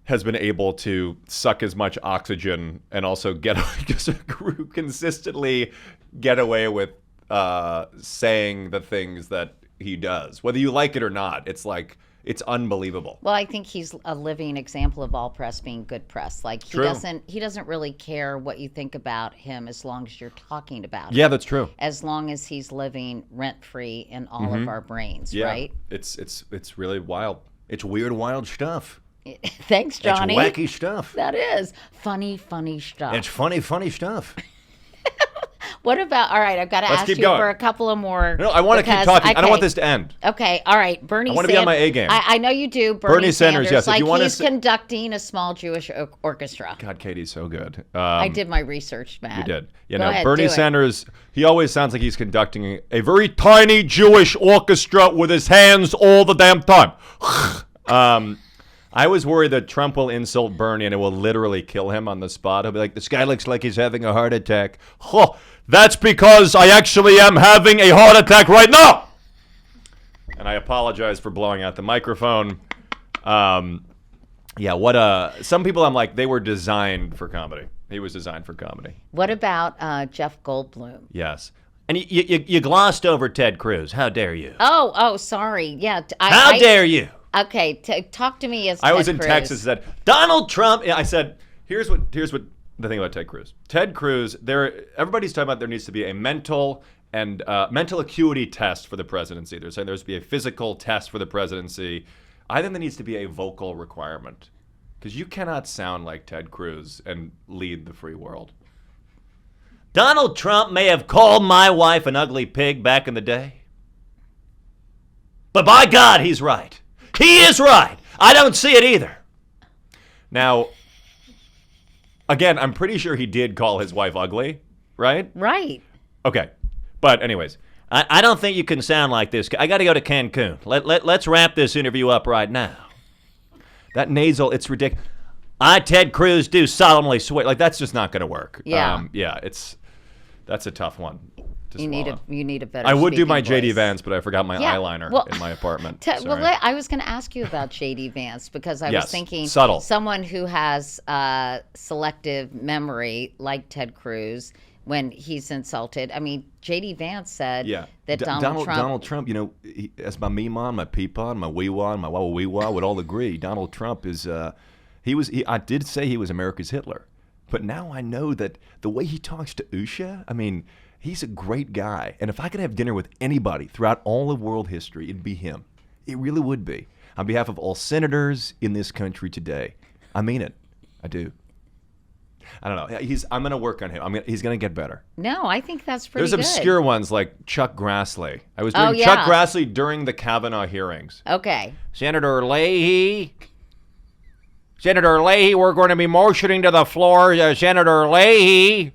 has been able to suck as much oxygen and also consistently get away with saying the things that he does, whether you like it or not. It's like it's unbelievable. Well, I think he's a living example of all press being good press. Like he doesn't really care what you think about him as long as you're talking about him. Yeah, that's true. As long as he's living rent free in all of our brains, right? It's really wild. It's weird, wild stuff. Thanks, Johnny. It's wacky stuff. That is funny stuff. It's funny stuff. What about, all right, I've got to Let's ask keep you going. for a couple of more. No, I want to keep talking. I don't want this to end. Okay, all right. Bernie I want to be on my A game. I know you do. Bernie Sanders, yes. If Like you want he's to conducting a small Jewish orchestra. God, Katie's so good. I did my research, Matt. You did. You Go know, ahead, Bernie do it. Sanders, he always sounds like he's conducting a very tiny Jewish orchestra with his hands all the damn time. I was worried that Trump will insult Bernie and it will literally kill him on the spot. He'll be like, this guy looks like he's having a heart attack. Oh, that's because I actually am having a heart attack right now. And I apologize for blowing out the microphone. Some people I'm like, they were designed for comedy. He was designed for comedy. What about Jeff Goldblum? Yes. And you glossed over Ted Cruz. How dare you? Oh, sorry. Yeah. How dare you? Okay, talk to me as I Ted was in Cruz. Texas. Said Donald Trump. I said, here's what the thing about Ted Cruz. Ted Cruz. Everybody's talking about there needs to be a mental acuity test for the presidency. They're saying there needs to be a physical test for the presidency. I think there needs to be a vocal requirement because you cannot sound like Ted Cruz and lead the free world. Donald Trump may have called my wife an ugly pig back in the day, but by God, he's right. He is right. I don't see it either. Now, again, I'm pretty sure he did call his wife ugly, right? Right. Okay. But anyways, I don't think you can sound like this. I got to go to Cancun. Let's wrap this interview up right now. that nasal, it's ridiculous. I, Ted Cruz, do solemnly swear. Like, that's just not going to work. Yeah. That's a tough one. You need a better. I would do my speaking JD voice. Vance, but I forgot my eyeliner in my apartment. I was going to ask you about JD Vance because I was thinking subtle. Someone who has selective memory, like Ted Cruz, when he's insulted. I mean, JD Vance said that Donald Trump, you know, as my Meemaw, my Peepaw, my Weewaw, my Wawa would all agree. Donald Trump is I did say he was America's Hitler, but now I know that the way he talks to Usha, I mean. He's a great guy, and if I could have dinner with anybody throughout all of world history, it'd be him. It really would be. On behalf of all senators in this country today, I mean it. I do. I don't know. I'm going to work on him. He's going to get better. No, I think that's pretty There's good. obscure ones like Chuck Grassley. I was doing Chuck Grassley during the Kavanaugh hearings. Okay. Senator Leahy, we're going to be motioning to the floor. Senator Leahy.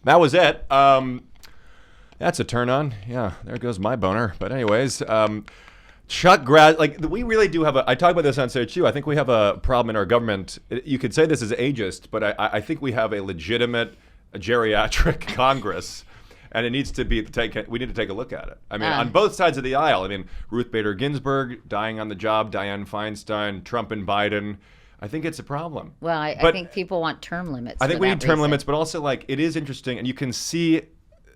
That was it. That's a turn on. Yeah, there goes my boner. But anyways, Chuck Grassley, like we really do have I talk about this on stage too. I think we have a problem in our government. You could say this is ageist, but I think we have a legitimate geriatric Congress, and it needs to be we need to take a look at it. I mean, on both sides of the aisle. I mean, Ruth Bader Ginsburg dying on the job, Dianne Feinstein, Trump and Biden. I think it's a problem. Well, I think people want term limits. I think we need term limits, but also like it is interesting, and you can see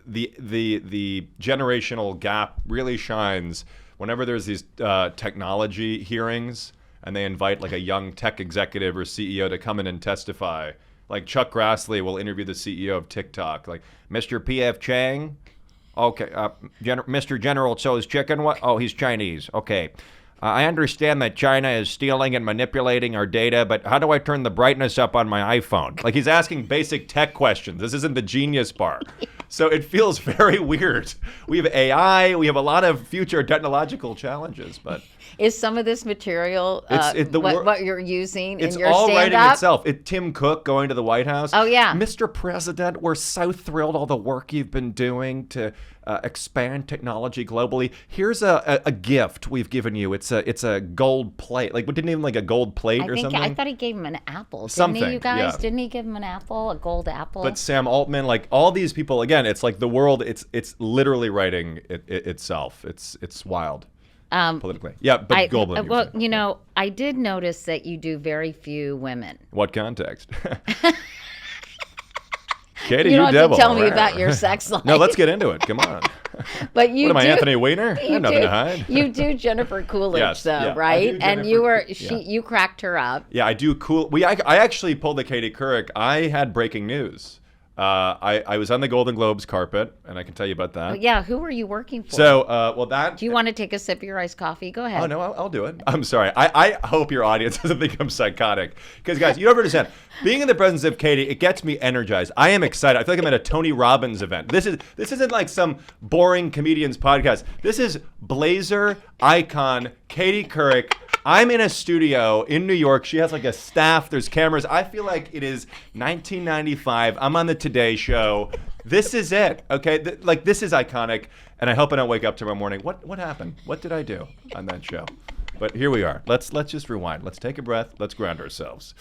the generational gap really shines whenever there's these technology hearings, and they invite like a young tech executive or CEO to come in and testify. Like Chuck Grassley will interview the CEO of TikTok, like Mr. P.F. Chang. Okay, Mr. General Tso's chicken. What? Oh, he's Chinese. Okay. I understand that China is stealing and manipulating our data, but how do I turn the brightness up on my iPhone? Like he's asking basic tech questions. This isn't the Genius Bar. So it feels very weird. We have AI. We have a lot of future technological challenges, but... Is some of this material what you're using in your stand-up? It's all writing itself. Tim Cook going to the White House. Oh, yeah. Mr. President, we're so thrilled all the work you've been doing to expand technology globally. Here's a gift we've given you. It's a gold plate. Like, didn't even like a gold plate or something? I thought he gave him an apple. Something, didn't he, you guys? yeah. Didn't he give him an apple, a gold apple? But Sam Altman, like all these people, again, it's like the world, it's literally writing itself. It's wild. Politically. Yeah, but Goldblum. Well, you know, I did notice that you do very few women. What context? Katie, you don't have devil. to tell me about your sex life. No, let's get into it. Come on. But you What am I, do, Anthony Weiner? I have nothing to hide. You do Jennifer Coolidge, Yes, though, yeah, I right? do And you cracked her up. Yeah, I do cool. I actually pulled the Katie Couric. I had breaking news. I was on the Golden Globes carpet, and I can tell you about that. Oh, yeah, who were you working for? So, Do you want to take a sip of your iced coffee? Go ahead. Oh, no, I'll do it. I'm sorry. I hope your audience doesn't think I'm psychotic. Because, guys, you don't understand. Being in the presence of Katie, it gets me energized. I am excited. I feel like I'm at a Tony Robbins event. This isn't like some boring comedian's podcast. This is Blazer icon Katie Couric. I'm in a studio in New York. She has like a staff. There's cameras. I feel like it is 1995. I'm on the Today Show. This is it. Okay, this is iconic. And I hope I don't wake up tomorrow morning. What happened? What did I do on that show? But here we are. Let's just rewind. Let's take a breath. Let's ground ourselves.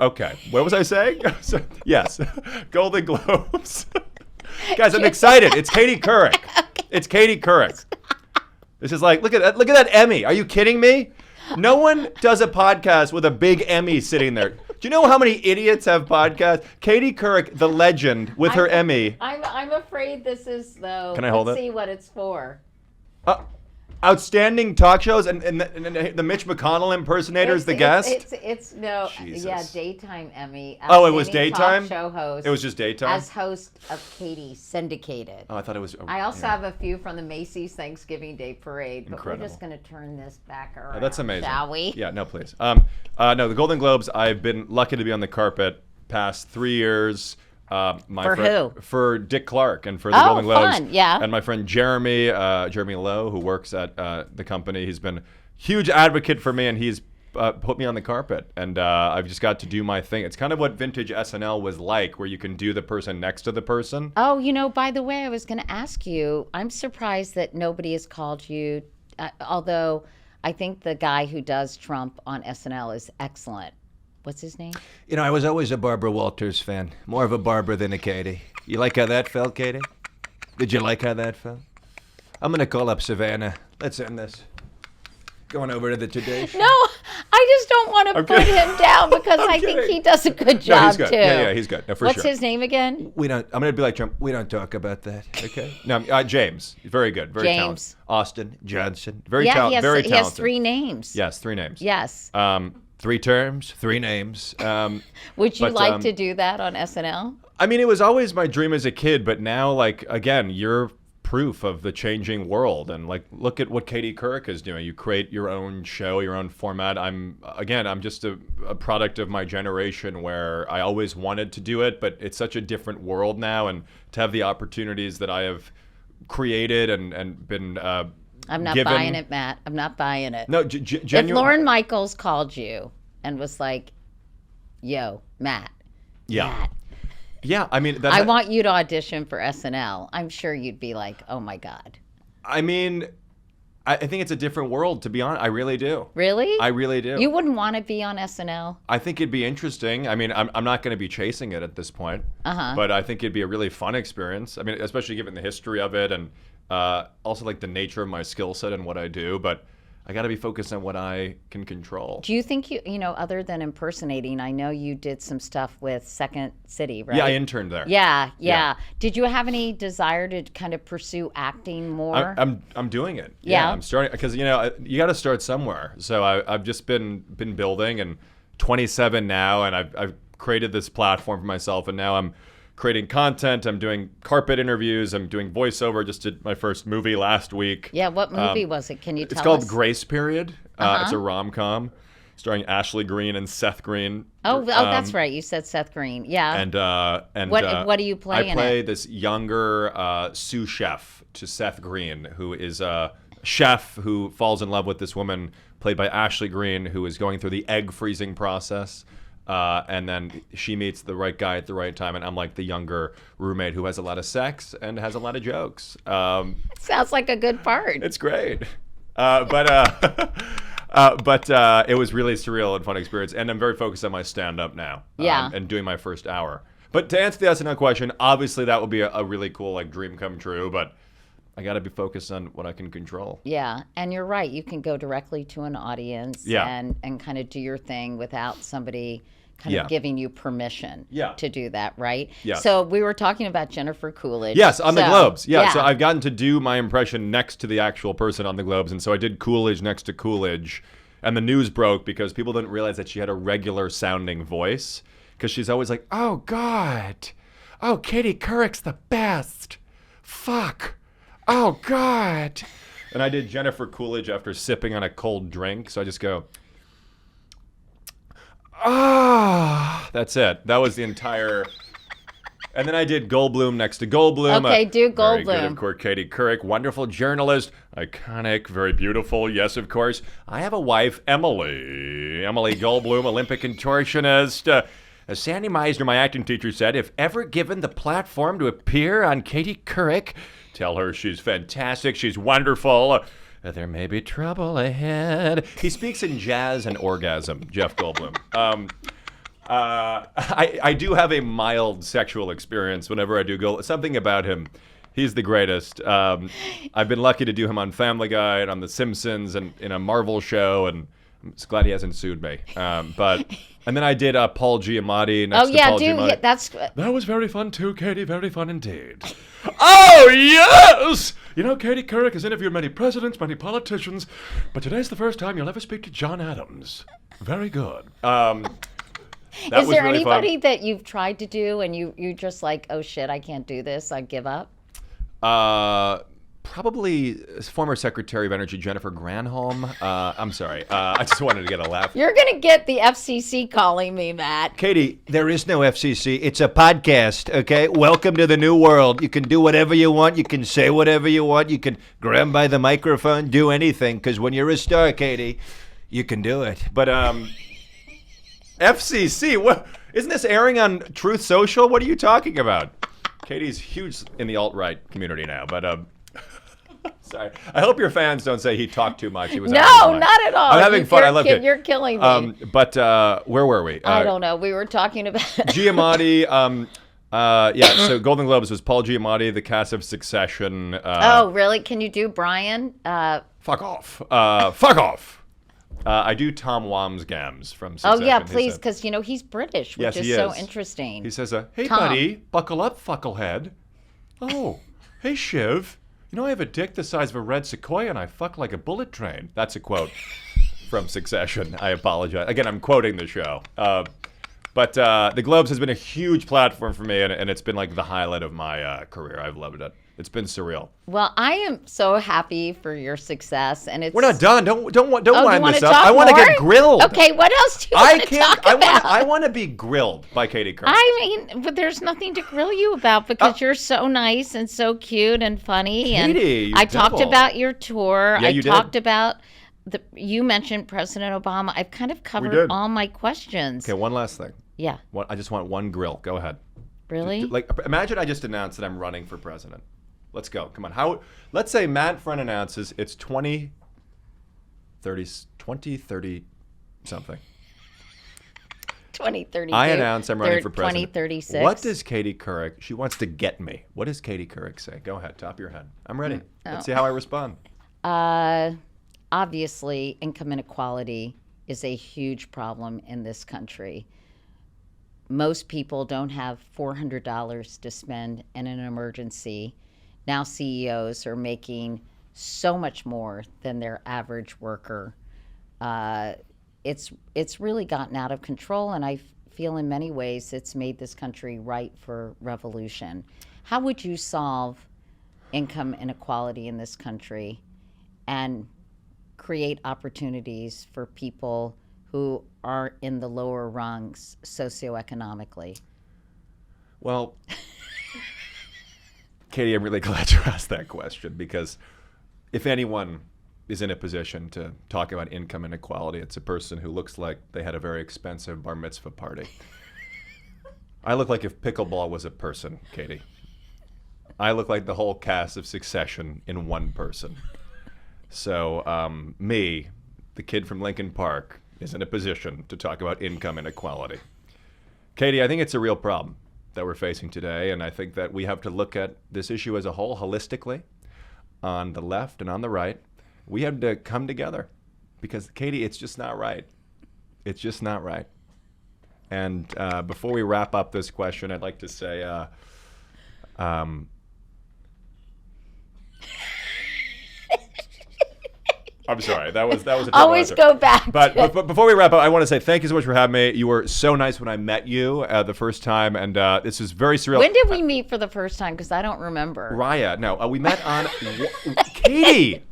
Okay, what was I saying? Yes, Golden Globes. Guys, I'm excited. It's Katie Couric. It's Katie Couric. This is like, look at that Emmy. Are you kidding me? No one does a podcast with a big Emmy sitting there. Do you know how many idiots have podcasts? Katie Couric, the legend, with her Emmy. I'm afraid this is, though. Can I hold Let's it? see what it's for. Outstanding talk shows and the Mitch McConnell impersonator is the guest? Yeah, daytime Emmy. Oh, it was Outstanding daytime? Talk show host. It was just daytime? As host of Katie Syndicated. Oh, I thought it was... I also have a few from the Macy's Thanksgiving Day Parade, but Incredible. we're just going to turn this back around. Oh, that's amazing. Shall we? Yeah, no, please. No, the Golden Globes, I've been lucky to be on the carpet past 3 years. For who? For Dick Clark and for the Golden Globes. Fun, yeah. And my friend Jeremy Lowe, who works at the company, he's been a huge advocate for me, and he's put me on the carpet. And I've just got to do my thing. It's kind of what vintage SNL was like, where you can do the person next to the person. Oh, by the way, I was going to ask you, I'm surprised that nobody has called you, although I think the guy who does Trump on SNL is excellent. What's his name? I was always a Barbara Walters fan. More of a Barbara than a Katie. You like how that felt, Katie? Did you like how that felt? I'm going to call up Savannah. Let's end this. Going over to the Today Show. No, I just don't want to put him down because I think he does a good job, No, he's good. too. Yeah, he's good. No, for What's sure. his name again? I'm going to be like Trump. We don't talk about that. Okay. No, James. Very good. Very talented. Talented. Austin Johnson. Very talented. Very talented. He has 3 names. Yes, 3 names. Yes. 3 terms, 3 names. Would you like to do that on SNL? I mean, it was always my dream as a kid, but now, again, you're proof of the changing world. And, look at what Katie Couric is doing. You create your own show, your own format. I'm just a product of my generation where I always wanted to do it, but it's such a different world now. And to have the opportunities that I have created and been I'm not given... buying it, Matt. I'm not buying it. No, If genuine... Lorne Michaels called you and was like, yo, Matt. Yeah. Matt, Yeah, I mean... I want you to audition for SNL. I'm sure you'd be like, oh, my God. I mean, I think it's a different world, to be honest. I really do. Really? I really do. You wouldn't want to be on SNL? I think it'd be interesting. I mean, I'm not going to be chasing it at this point. Uh-huh. But I think it'd be a really fun experience. I mean, especially given the history of it and also the nature of my skill set and what I do. But I got to be focused on what I can control. Do you think other than impersonating, I know you did some stuff with Second City, right? Yeah, I interned there. Yeah. Did you have any desire to kind of pursue acting more? I'm doing it. Yeah. I'm starting because you got to start somewhere. So I've just been building, and 27 now, and I've created this platform for myself, and now I'm creating content. I'm doing carpet interviews. I'm doing voiceover. Just did my first movie last week. Yeah, what movie was it? Can you tell us? It's called Grace Period. Uh-huh. It's a rom-com starring Ashley Greene and Seth Green. Oh, that's right. You said Seth Green. Yeah. And what do you play in I play it? this younger sous chef to Seth Green, who is a chef who falls in love with this woman played by Ashley Greene, who is going through the egg freezing process. And then she meets the right guy at the right time, and I'm like the younger roommate who has a lot of sex and has a lot of jokes. Sounds like a good part. It's great. But it was really surreal and fun experience, and I'm very focused on my stand-up now. Yeah. And doing my first hour. But to answer the SNL question, obviously that would be a really cool dream come true, but I got to be focused on what I can control. Yeah, and you're right. You can go directly to an audience Yeah. and kind of do your thing without somebody kind Yeah. of giving you permission Yeah. to do that, right? Yes. So we were talking about Jennifer Coolidge. Yes, on the So, Globes. Yeah, so I've gotten to do my impression next to the actual person on the Globes, and so I did Coolidge next to Coolidge, and the news broke because people didn't realize that she had a regular sounding voice, because she's always like, "Oh God, oh Katie Couric's the best, fuck, oh God," and I did Jennifer Coolidge after sipping on a cold drink, so I just go, "Ah," that's it. That was the entire. And then I did Goldblum next to Goldblum. Okay, do Very good, Goldblum. of course, Katie Couric, wonderful journalist, iconic, very beautiful. Yes, of course. I have a wife, Emily. Emily Goldblum, Olympic contortionist. As Sandy Meisner, my acting teacher, said, if ever given the platform to appear on Katie Couric, tell her she's fantastic, she's wonderful. There may be trouble ahead. He speaks in jazz and orgasm, Jeff Goldblum. I do have a mild sexual experience whenever I do go. Something about him. He's the greatest. I've been lucky to do him on Family Guy and on The Simpsons and in a Marvel show, and I'm just glad he hasn't sued me. And then I did Paul Giamatti next to Paul Giamatti. That's That was very fun too, Katie. Very fun indeed. Oh, yes! You know, Katie Couric has interviewed many presidents, many politicians, but today's the first time you'll ever speak to John Adams. Very good. That Is was there really anybody that you've tried to do and you just like, oh shit, I can't do this, I give up? Probably former Secretary of Energy Jennifer Granholm. I'm sorry. I just wanted to get a laugh. You're gonna get the FCC calling me, Matt. Katie, there is no FCC. It's a podcast, okay? Welcome to the new world. You can do whatever you want. You can say whatever you want. You can grab by the microphone, do anything, because when you're a star, Katie, you can do it. But FCC, what? Isn't this airing on Truth Social? What are you talking about? Katie's huge in the alt-right community now, but sorry. I hope your fans don't say he talked too much. He was out of No, line. not at all. I'm having fun. I love it. You're killing me. But where were we? I don't know. We were talking about Giamatti. Yeah. So Golden Globes was Paul Giamatti, the cast of Succession. Oh, really? Can you do Brian? Fuck off. Fuck off. I do Tom Wamsgams from Oh Succession. yeah, He please, said- because he's British, which Yes, is he so is. interesting. He says, "Hey, Tom. buddy, buckle up, fucklehead." Oh, hey, Shiv. You know I have a dick the size of a red sequoia and I fuck like a bullet train. That's a quote from Succession. I apologize. Again, I'm quoting the show. But the Globes has been a huge platform for me, and it's been like the highlight of my career. I've loved it. It's been surreal. Well, I am so happy for your success, and it's. We're not done. Don't Oh, wind you wanna this up. talk I want to more? get grilled. Okay, what else do you want to talk about? I want to be grilled by Katie Couric. I mean, but there's nothing to grill you about because you're so nice and so cute and funny. Katie, and you I talked devil. about your tour. Yeah, I you did. talked about you mentioned President Obama. I've kind of covered did. all my questions. Okay, one last thing. Yeah. I just want one grill. Go ahead. Really? Like, imagine I just announced that I'm running for president. Let's go. Come on. Let's say Matt Friend announces it's 2030 something. 2032. I announce I'm running for president. 2036. What does Katie Couric? She wants to get me. What does Katie Couric say? Go ahead. Top of your head. I'm ready. Let's see how I respond. Obviously, income inequality is a huge problem in this country. Most people don't have $400 to spend in an emergency. Now CEOs are making so much more than their average worker. It's really gotten out of control, and I feel in many ways it's made this country ripe for revolution. How would you solve income inequality in this country and create opportunities for people who are in the lower rungs socioeconomically? Well, Katie, I'm really glad you asked that question, because if anyone is in a position to talk about income inequality, it's a person who looks like they had a very expensive bar mitzvah party. I look like if pickleball was a person, Katie. I look like the whole cast of Succession in one person. So me, the kid from Lincoln Park, is in a position to talk about income inequality. Katie, I think it's a real problem that we're facing today, and I think that we have to look at this issue as a whole holistically, on the left and on the right. We have to come together because, Katie, it's just not right. It's just not right. And before we wrap up this question, I'd like to say, I'm sorry, that was a terrible Always answer. go back. But before we wrap up, I want to say thank you so much for having me. You were so nice when I met you the first time, and this is very surreal. When did we meet for the first time? Because I don't remember. Raya. No, we met on Katie.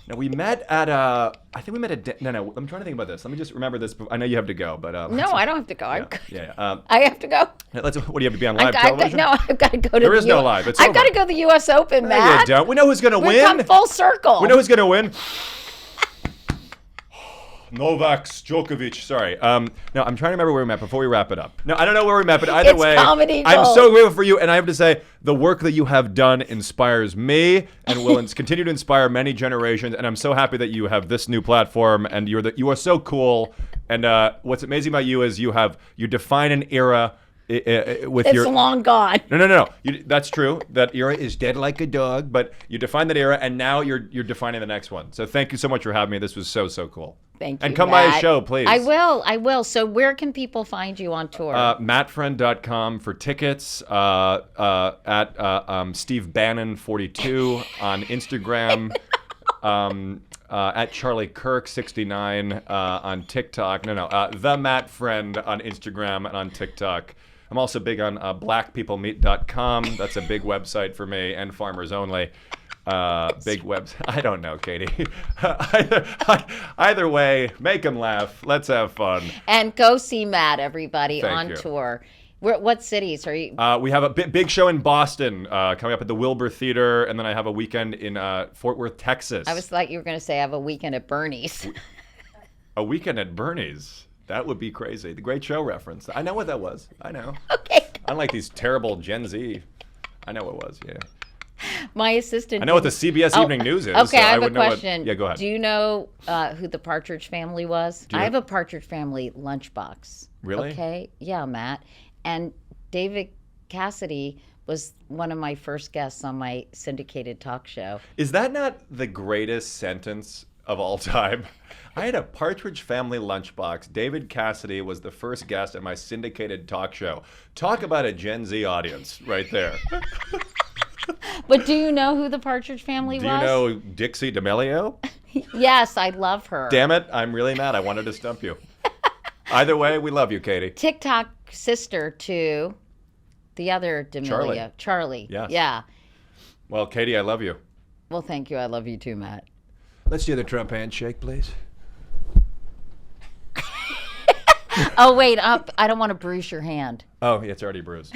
No, we met at I think we met at no. I'm trying to think about this. Let me just remember this. I know you have to go, but No, I don't have to go. yeah. I have to go. What do you have to be on live television? I've got to go to There the is no live. It's I've over. got to go to the U.S. Open, No, Matt. you don't. We know who's gonna We've win. come full circle. We know who's gonna win. Novak Djokovic. Sorry. No, I'm trying to remember where we met before we wrap it up. No, I don't know where we met, but either It's way, comedy I'm gold. so grateful for you. And I have to say, the work that you have done inspires me and will continue to inspire many generations. And I'm so happy that you have this new platform, and you are so cool. And what's amazing about you is you define an era with It's your long gone. No. That's true. That era is dead like a dog, but you define that era, and now you're defining the next one. So thank you so much for having me. This was so cool. Thank you. And come by a Matt. show, please. I will. So where can people find you on tour? Mattfriend.com for tickets. At Steve Bannon42 on Instagram. At Charlie Kirk 69 on TikTok. The Matt Friend on Instagram and on TikTok. I'm also big on blackpeoplemeet.com. That's a big website for me, and Farmers Only. Big webs. I don't know, Katie. Either way, make them laugh. Let's have fun. And go see Matt, everybody, Thank on you. tour. What cities are you? We have a big show in Boston coming up at the Wilbur Theater, and then I have a weekend in Fort Worth, Texas. I was like you were going to say I have a weekend at Bernie's. A weekend at Bernie's. That would be crazy. The Great Show reference. I know what that was. I know. Okay. Unlike these terrible Gen Z. I know what it was, yeah. My assistant. I know what the CBS Evening News is. Okay, so I have a would know what- question. Yeah, go ahead. Do you know who the Partridge Family was? you I know- have a Partridge Family lunchbox. Really? Okay. Yeah, Matt. And David Cassidy was one of my first guests on my syndicated talk show. Is that not the greatest sentence of all time? I had a Partridge Family lunchbox. David Cassidy was the first guest at my syndicated talk show. Talk about a Gen Z audience right there. But do you know who the Partridge Family Do was? you know Dixie D'Amelio? Yes, I love her. Damn it, I'm really mad. I wanted to stump you. Either way, we love you, Katie. TikTok sister to the other D'Amelio. Charlie. Yes. Yeah. Well, Katie, I love you. Well, thank you. I love you too, Matt. Let's do the Trump handshake, please. Oh, wait. I don't want to bruise your hand. Oh, yeah, it's already bruised.